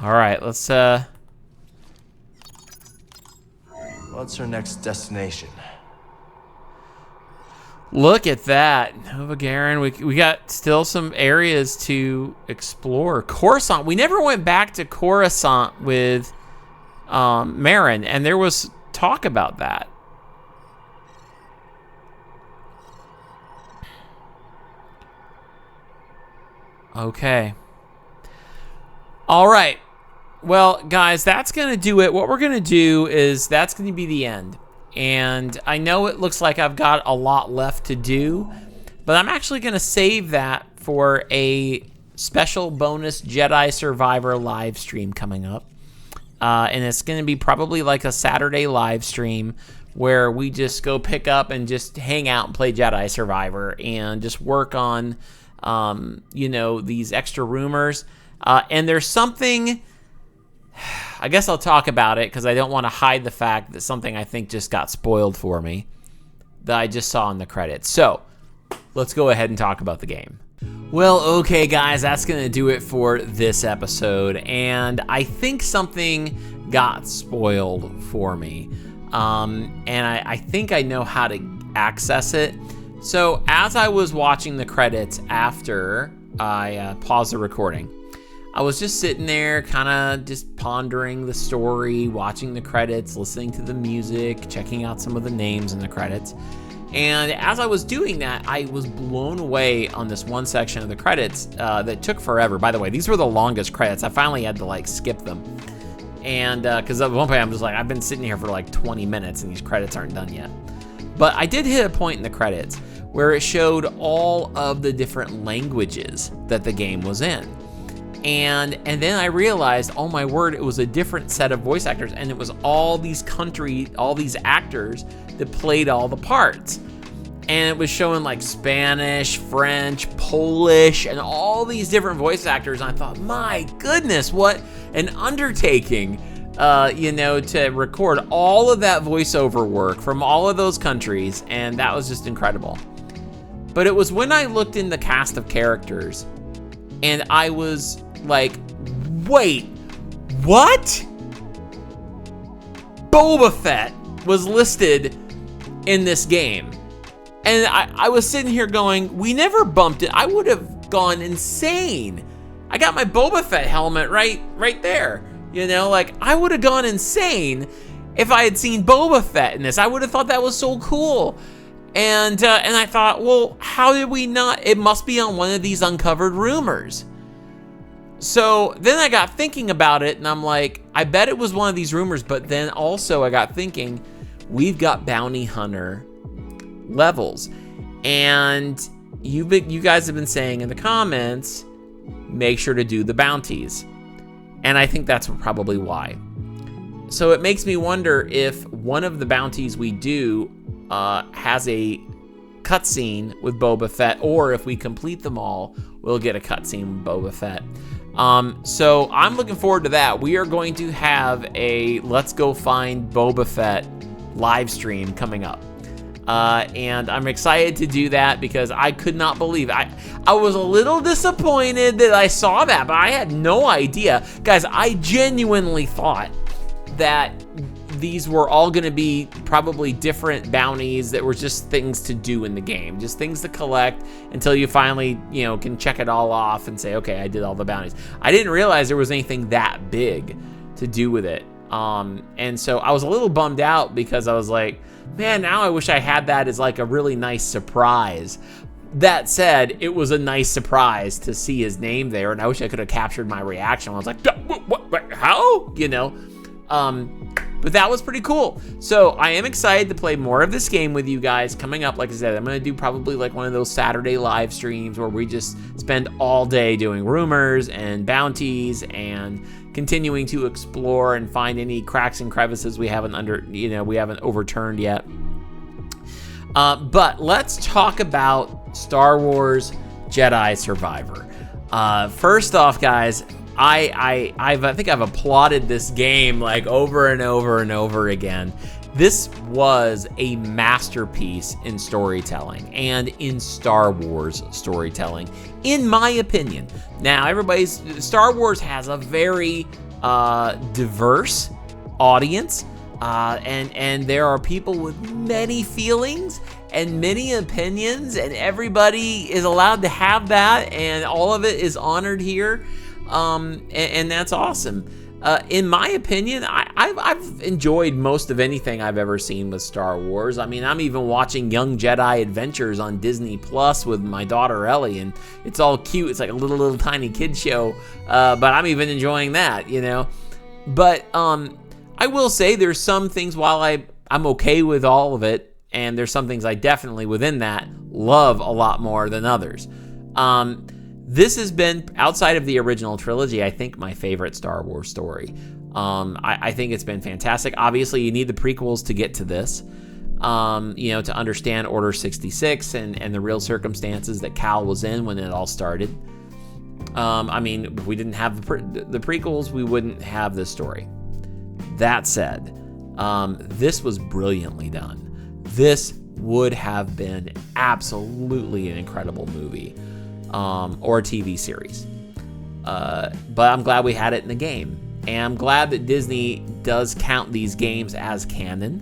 S1: All right, let's
S3: What's our next destination?
S1: look at that. Nova Garen, we got still some areas to explore. Coruscant, we never went back to Coruscant with Marin, and there was talk about that. Okay. All right. Well, guys, that's going to do it. What we're going to do is that's going to be the end. And I know it looks like I've got a lot left to do, but I'm actually going to save that for a special bonus Jedi Survivor live stream coming up. And it's going to be probably like a Saturday live stream where we just go pick up and just hang out and play Jedi Survivor and just work on, you know, these extra rumors. And there's something, I guess I'll talk about it because I don't want to hide the fact that something I think just got spoiled for me that I just saw in the credits. So let's go ahead and talk about the game. Well, okay, guys, that's going to do it for this episode. And I think something got spoiled for me. And I think I know how to access it. So as I was watching the credits after I paused the recording, I was just sitting there kind of just pondering the story, watching the credits, listening to the music, checking out some of the names in the credits. And as I was doing that, I was blown away on this one section of the credits that took forever. By the way, these were the longest credits. I finally had to like skip them. And because at one point I'm just like, I've been sitting here for like 20 minutes and these credits aren't done yet. But I did hit a point in the credits where it showed all of the different languages that the game was in. And then I realized, oh my word, it was a different set of voice actors, and it was all these actors that played all the parts. And it was showing like Spanish, French, Polish, and all these different voice actors. And I thought, my goodness, what an undertaking, you know, to record all of that voiceover work from all of those countries. And that was just incredible. But it was when I looked in the cast of characters and I was like, wait, what? Boba Fett was listed in this game. And I was sitting here going, we never bumped it. I would have gone insane. I got my Boba Fett helmet right there. You know, like I would have gone insane if I had seen Boba Fett in this. I would have thought that was so cool. And I thought, well, how did we not? It must be on one of these uncovered rumors. So then I got thinking about it, and I'm like, I bet it was one of these rumors. But then also I got thinking, we've got bounty hunter levels, and you guys have been saying in the comments, make sure to do the bounties, and I think that's probably why. So it makes me wonder if one of the bounties we do has a cutscene with Boba Fett, or if we complete them all, we'll get a cutscene with Boba Fett. So I'm looking forward to that. We are going to have a Let's Go Find Boba Fett live stream coming up. And I'm excited to do that because I could not believe it. I was a little disappointed that I saw that, but I had no idea. Guys, I genuinely thought that these were all going to be probably different bounties that were just things to do in the game, just things to collect until you finally, you know, can check it all off and say, okay, I did all the bounties. I didn't realize there was anything that big to do with it. And so I was a little bummed out because I was like, man, now I wish I had that as like a really nice surprise. That said, it was a nice surprise to see his name there, and I wish I could have captured my reaction. I was like, what, how? You know? But that was pretty cool. So I am excited to play more of this game with you guys coming up. Like I said, I'm going to do probably like one of those Saturday live streams where we just spend all day doing rumors and bounties and continuing to explore and find any cracks and crevices we haven't overturned yet. But let's talk about Star Wars Jedi Survivor. First off, guys, I think I've applauded this game like over and over and over again. This was a masterpiece in storytelling and in Star Wars storytelling, in my opinion. Now, Star Wars has a very diverse audience, and there are people with many feelings and many opinions, and everybody is allowed to have that, and all of it is honored here, and that's awesome. In my opinion, I've enjoyed most of anything I've ever seen with Star Wars. I mean, I'm even watching Young Jedi Adventures on Disney Plus with my daughter Ellie, and it's all cute. It's like a little tiny kid show, but I'm even enjoying that, you know. But I will say there's some things, while I'm okay with all of it, and there's some things I definitely within that love a lot more than others. This has been, outside of the original trilogy, I think my favorite Star Wars story. I think it's been fantastic. Obviously, you need the prequels to get to this, to understand Order 66 and the real circumstances that Cal was in when it all started. I mean, if we didn't have the prequels, we wouldn't have this story. That said, this was brilliantly done. This would have been absolutely an incredible movie. Or a TV series. But I'm glad we had it in the game. And I'm glad that Disney does count these games as canon.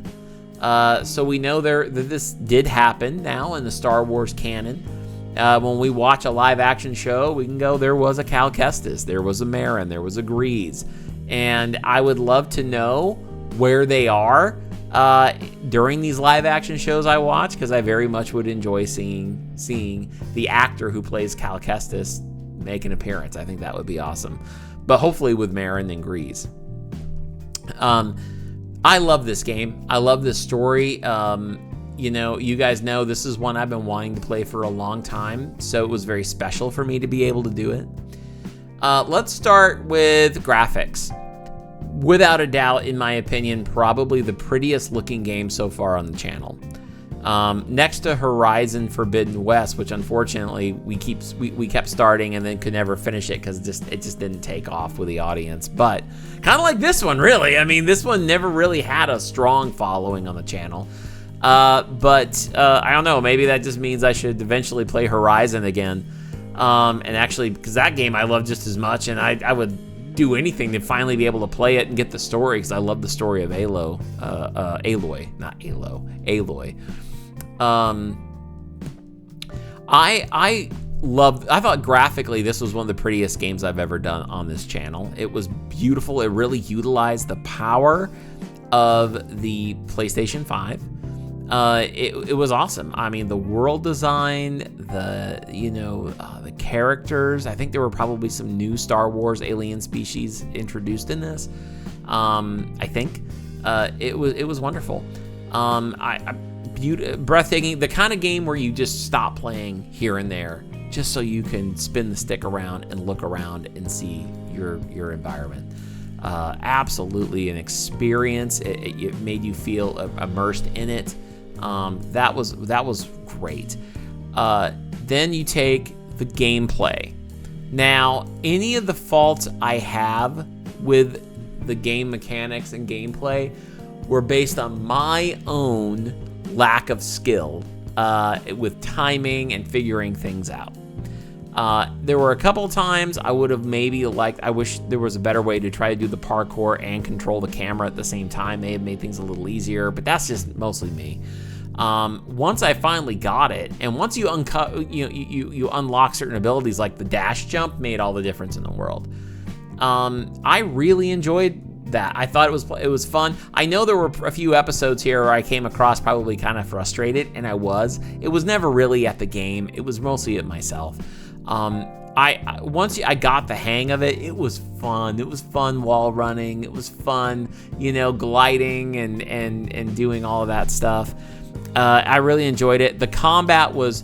S1: So we know that this did happen now in the Star Wars canon. When we watch a live action show, we can go, there was a Cal Kestis, there was a Marin, there was a Grease. And I would love to know where they are during these live action shows I watch, because I very much would enjoy seeing the actor who plays Cal Kestis make an appearance. I think that would be awesome, but hopefully with Marin and Grease. I love this game. I love this story. You guys know this is one I've been wanting to play for a long time, so it was very special for me to be able to do it. Let's start with graphics. Without a doubt, in my opinion, probably the prettiest looking game so far on the channel. Next to Horizon Forbidden West, which unfortunately we kept starting and then could never finish it because it just didn't take off with the audience. But kind of like this one, really. I mean, this one never really had a strong following on the channel. But I don't know, maybe that just means I should eventually play Horizon again. And actually, because that game I love just as much, and I would do anything to finally be able to play it and get the story, because I love the story of Aloy. I thought graphically this was one of the prettiest games I've ever done on this channel. It was beautiful. It really utilized the power of the PlayStation 5. It was awesome. I mean, the world design, the characters. I think there were probably some new Star Wars alien species introduced in this. I think it was wonderful. Breathtaking. The kind of game where you just stop playing here and there, just so you can spin the stick around and look around and see your environment. Absolutely an experience. It made you feel immersed in it. That was great. Then you take the gameplay. Now, any of the faults I have with the game mechanics and gameplay were based on my own lack of skill with timing and figuring things out. There were a couple times I would have maybe I wish there was a better way to try to do the parkour and control the camera at the same time. May have made things a little easier, but that's just mostly me. Once I finally got it, and once you unlock certain abilities like the dash jump, made all the difference in the world. I really enjoyed that. I thought it was fun. I know there were a few episodes here where I came across probably kind of frustrated, and I was. It was never really at the game. It was mostly at myself. Once I got the hang of it, it was fun. It was fun wall running. It was fun, gliding and doing all of that stuff. I really enjoyed it. The combat was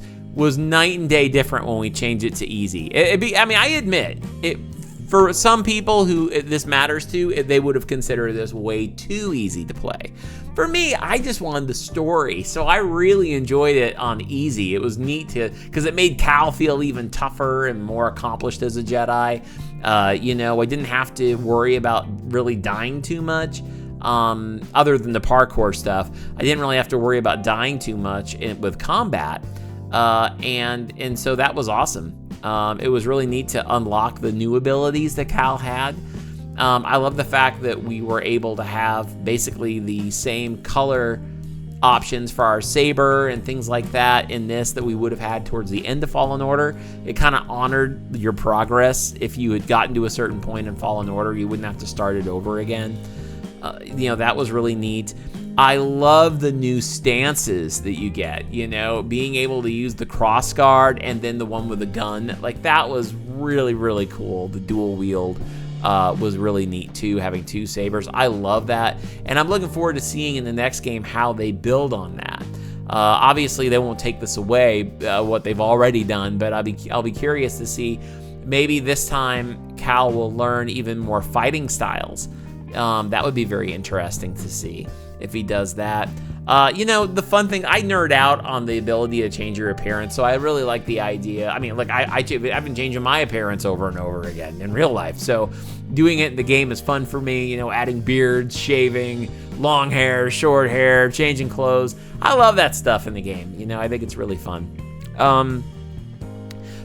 S1: night and day different when we changed it to easy. I admit it for some people who this matters to, they would have considered this way too easy to play. For me, I just wanted the story, so I really enjoyed it on easy. It was neat because it made Cal feel even tougher and more accomplished as a Jedi. I didn't have to worry about really dying too much. Other than the parkour stuff, I didn't really have to worry about dying too much with combat. And so that was awesome. It was really neat to unlock the new abilities that Cal had. I love the fact that we were able to have basically the same color options for our saber and things like that in this that we would have had towards the end of Fallen Order. It kind of honored your progress. If you had gotten to a certain point in Fallen Order, you wouldn't have to start it over again. That was really neat. I love the new stances that you get, being able to use the cross guard and then the one with the gun. Like, that was really, really cool. The dual wield was really neat too, having two sabers. I love that. And I'm looking forward to seeing in the next game how they build on that. Obviously, they won't take this away, what they've already done, but I'll be curious to see. Maybe this time Cal will learn even more fighting styles. That would be very interesting to see if he does that. The fun thing, I nerd out on the ability to change your appearance, so I really like the idea. I mean, I've been changing my appearance over and over again in real life, so doing it in the game is fun for me, adding beards, shaving, long hair, short hair, changing clothes. I love that stuff in the game, I think it's really fun.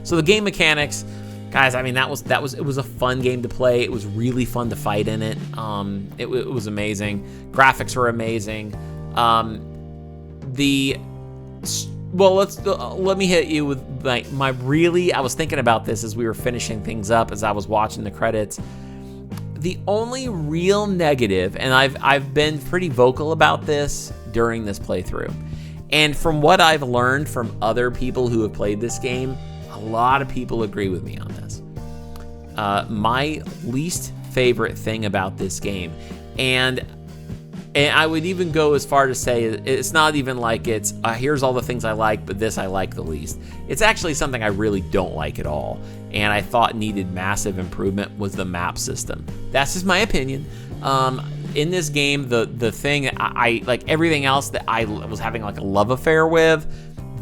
S1: So the game mechanics, guys, I mean, it was a fun game to play. It was really fun to fight in it. It was amazing. Graphics were amazing. Let me hit you with I was thinking about this as we were finishing things up, as I was watching the credits. The only real negative, and I've been pretty vocal about this during this playthrough, and from what I've learned from other people who have played this game, a lot of people agree with me on this. My least favorite thing about this game, and I would even go as far to say it's not even like it's here's all the things I like, but this I like the least. It's actually something I really don't like at all, and I thought needed massive improvement, was the map system. That's just my opinion. In this game, the thing I like, everything else that I was having like a love affair with,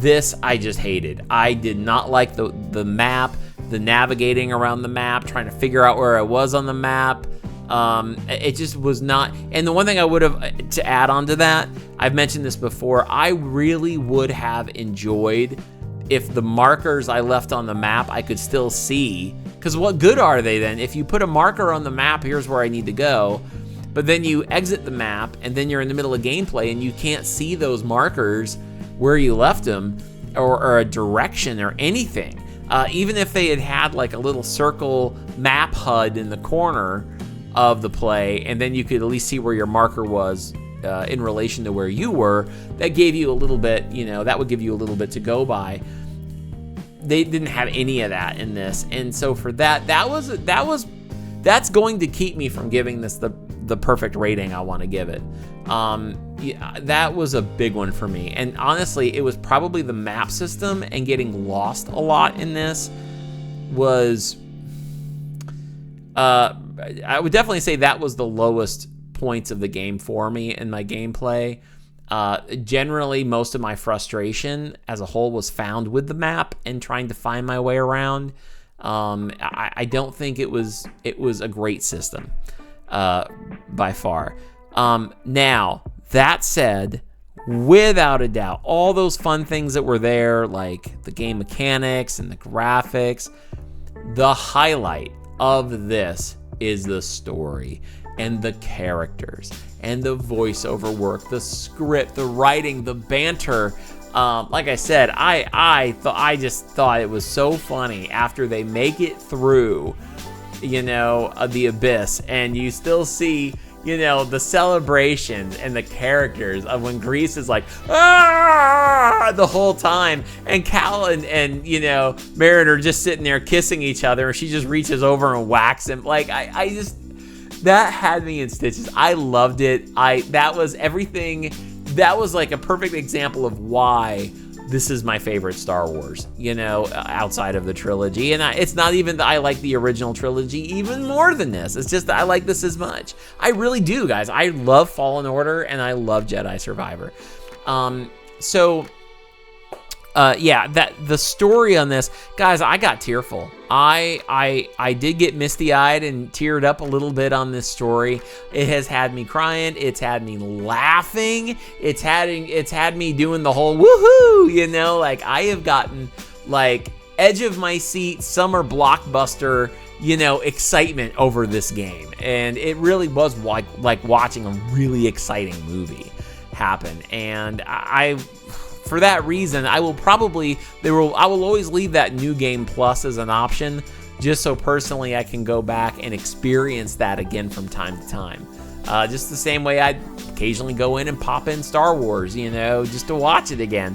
S1: this I just hated. I did not like the map, the navigating around the map, trying to figure out where I was on the map. It just was not. And the one thing I would have to add on to that, I've mentioned this before, I really would have enjoyed if the markers I left on the map I could still see. Because what good are they then? If you put a marker on the map, here's where I need to go, but then you exit the map and then you're in the middle of gameplay and you can't see those markers where you left them, or a direction or anything. Even if they had like a little circle map HUD in the corner of the play, and then you could at least see where your marker was in relation to where you were, that gave you a little bit, that would give you a little bit to go by. They didn't have any of that in this, and so for that's going to keep me from giving this the perfect rating I want to give it. That was a big one for me, and honestly, it was probably the map system and getting lost a lot in this was. I would definitely say that was the lowest points of the game for me in my gameplay. Generally, most of my frustration as a whole was found with the map and trying to find my way around. I don't think it was a great system by far. Now, that said, without a doubt, all those fun things that were there, like the game mechanics and the graphics, the highlight of this is the story and the characters and the voiceover work, the script, the writing, the banter. Like I said, I just thought it was so funny after they make it through, the abyss, and you still see, the celebration and the characters of when Grease is like, ah, the whole time, and Cal and Mariner just sitting there kissing each other, and she just reaches over and whacks him. Like, I just, that had me in stitches. I loved it. That was everything. That was like a perfect example of why this is my favorite Star Wars, you know, outside of the trilogy. And it's not even that I like the original trilogy even more than this. It's just that I like this as much. I really do, guys. I love Fallen Order and I love Jedi Survivor. Yeah, that the story on this, guys, I got tearful. I did get misty-eyed and teared up a little bit on this story. It has had me crying. It's had me laughing. It's had me doing the whole woohoo, you know, like I have gotten like edge of my seat summer blockbuster, you know, excitement over this game. And it really was like watching a really exciting movie happen. And for that reason, I will always leave that New Game Plus as an option, just so personally I can go back and experience that again from time to time. Just the same way I'd occasionally go in and pop in Star Wars, you know, just to watch it again.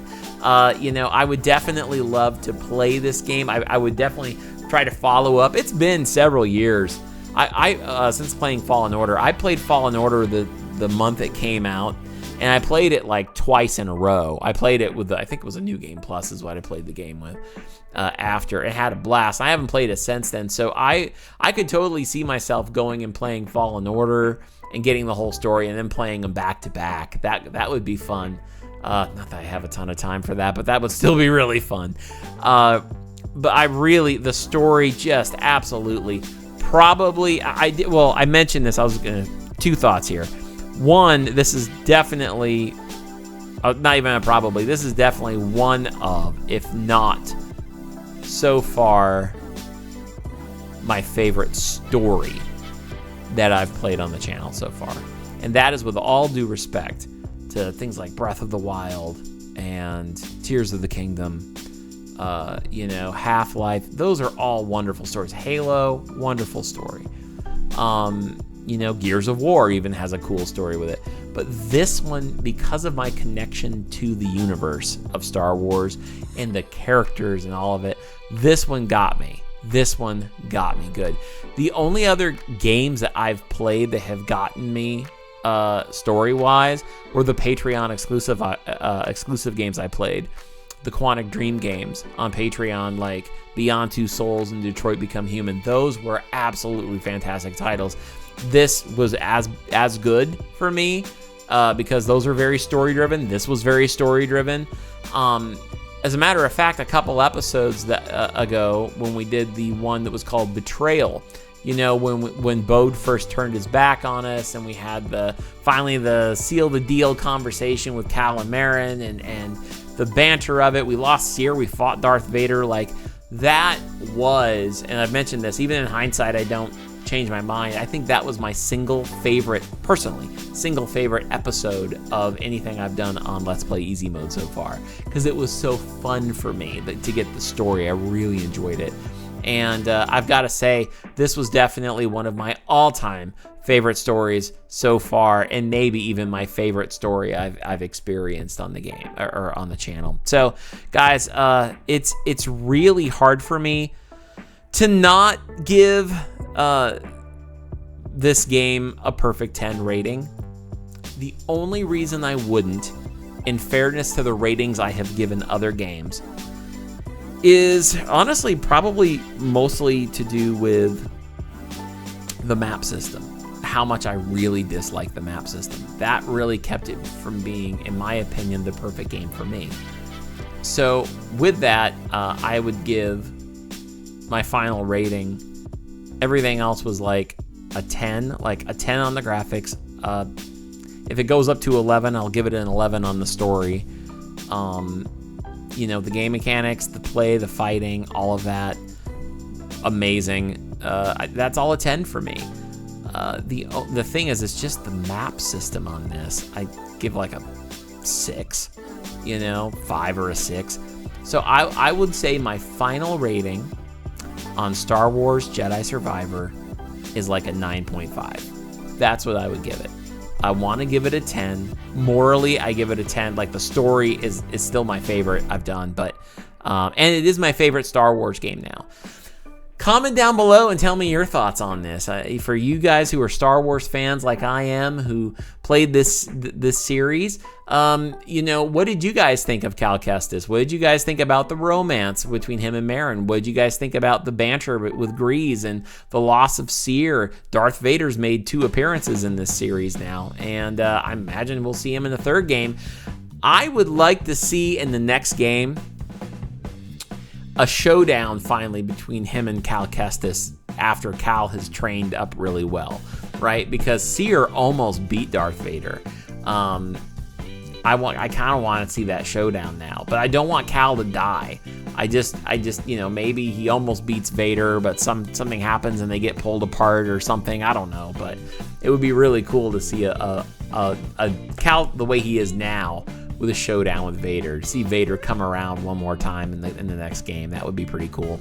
S1: You know, I would definitely love to play this game. I would definitely try to follow up. It's been several years. Since playing Fallen Order. I played Fallen Order the month it came out. And I played it like twice in a row. I played it with, I think it was a New Game Plus is what I played the game with after. It had a blast. I haven't played it since then. So I could totally see myself going and playing Fallen Order and getting the whole story and then playing them back to back. That would be fun. Not that I have a ton of time for that, but that would still be really fun. But the story just absolutely, probably, I mentioned this. Two thoughts here. One, this is definitely, not even probably, this is definitely one of, if not so far, my favorite story that I've played on the channel so far. And that is with all due respect to things like Breath of the Wild and Tears of the Kingdom, you know, Half-Life. Those are all wonderful stories. Halo, wonderful story. You know, Gears of War even has a cool story with it. But this one, because of my connection to the universe of Star Wars and the characters and all of it, this one got me. This one got me good. The only other games that I've played that have gotten me story-wise were the Patreon exclusive games I played. The Quantic Dream games on Patreon, like Beyond Two Souls and Detroit Become Human. Those were absolutely fantastic titles. This was as good for me because those are very story-driven. This was very story-driven. As a matter of fact, a couple episodes ago, when we did the one that was called Betrayal, you know, when Bode first turned his back on us, and we had finally the seal the deal conversation with Cal and Marin, and the banter of it. We lost Seer, we fought Darth Vader. Like, that was, and I've mentioned this, even in hindsight, I don't change my mind. I think that was my single favorite episode of anything I've done on Let's Play Easy Mode so far, because it was so fun for me to get the story. I really enjoyed it. And I've got to say, this was definitely one of my all-time favorite stories so far, and maybe even my favorite story I've experienced on the game or on the channel. So, guys, it's really hard for me to not give this game a perfect 10 rating. The only reason I wouldn't, in fairness to the ratings I have given other games, is honestly probably mostly to do with the map system. How much I really dislike the map system. That really kept it from being, in my opinion, the perfect game for me. So with that, I would give my final rating. Everything else was like a 10, like a 10 on the graphics. If it goes up to 11, I'll give it an 11 on the story. You know, the game mechanics, the play, the fighting, all of that, amazing. That's all a 10 for me. The thing is, it's just the map system on this. I give like a 6, you know, 5 or a 6. So I would say my final rating on Star Wars Jedi Survivor is like a 9.5. That's what I would give it. I want to give it a 10. Morally, I give it a 10. Like, the story is still my favorite I've done, but and it is my favorite Star Wars game now. Comment down below and tell me your thoughts on this. For you guys who are Star Wars fans like I am, who played this series, you know, what did you guys think of Cal Kestis? What did you guys think about the romance between him and Merrin? What did you guys think about the banter with Grease and the loss of Seer? Darth Vader's made 2 appearances in this series now, and I imagine we'll see him in the 3rd game. I would like to see in the next game a showdown finally between him and Cal Kestis after Cal has trained up really well, right? Because Seer almost beat Darth Vader. I kind of want to see that showdown now, but I don't want Cal to die. I just, you know, maybe he almost beats Vader, but something happens and they get pulled apart or something. I don't know, but it would be really cool to see a Cal the way he is now, with a showdown with Vader. To see Vader come around one more time in the next game, that would be pretty cool.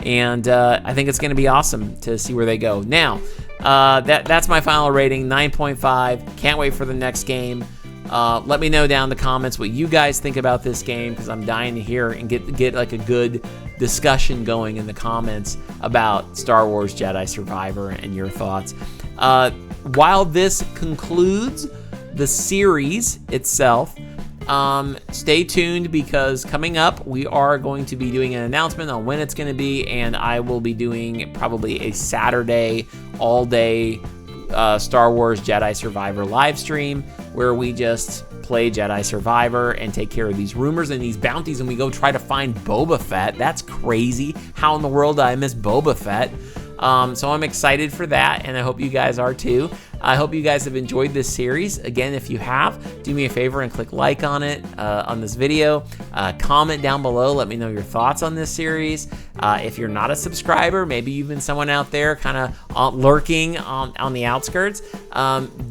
S1: And I think it's going to be awesome to see where they go. Now, that's my final rating, 9.5. Can't wait for the next game. Let me know down in the comments what you guys think about this game, because I'm dying to hear and get like a good discussion going in the comments about Star Wars Jedi Survivor and your thoughts. While this concludes the series itself, stay tuned, because coming up we are going to be doing an announcement on when it's going to be, and I will be doing probably a Saturday all-day Star Wars Jedi Survivor live stream, where we just play Jedi Survivor and take care of these rumors and these bounties, and we go try to find Boba Fett. That's crazy. How in the world did I miss Boba Fett? So I'm excited for that, and I hope you guys are too. I hope you guys have enjoyed this series. Again, if you have, do me a favor and click like on it, on this video. Comment down below, let me know your thoughts on this series. If you're not a subscriber, maybe you've been someone out there kind of lurking on the outskirts,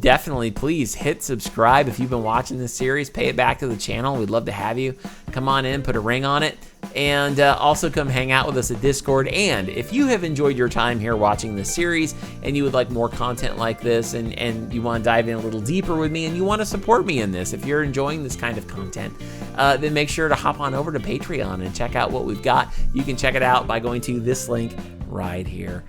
S1: definitely please hit subscribe. If you've been watching this series, pay it back to the channel. We'd love to have you. Come on in, put a ring on it. And also come hang out with us at Discord. And if you have enjoyed your time here watching this series and you would like more content like this, and you want to dive in a little deeper with me, and you want to support me in this, if you're enjoying this kind of content, then make sure to hop on over to Patreon and check out what we've got. You can check it out by going to this link right here.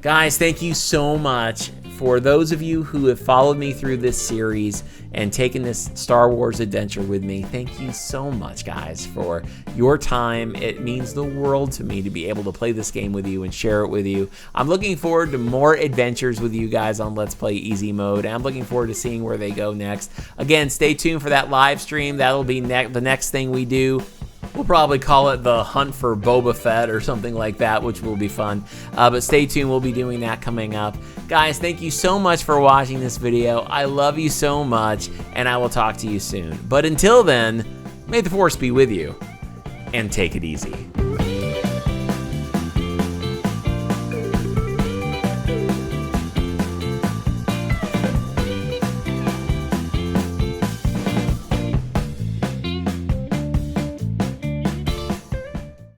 S1: Guys, thank you so much. For those of you who have followed me through this series and taken this Star Wars adventure with me, thank you so much, guys, for your time. It means the world to me to be able to play this game with you and share it with you. I'm looking forward to more adventures with you guys on Let's Play Easy Mode, and I'm looking forward to seeing where they go next. Again, stay tuned for that live stream. That'll be the next thing we do. We'll probably call it the Hunt for Boba Fett or something like that, which will be fun. But stay tuned, we'll be doing that coming up. Guys, thank you so much for watching this video. I love you so much, and I will talk to you soon. But until then, may the Force be with you, and take it easy.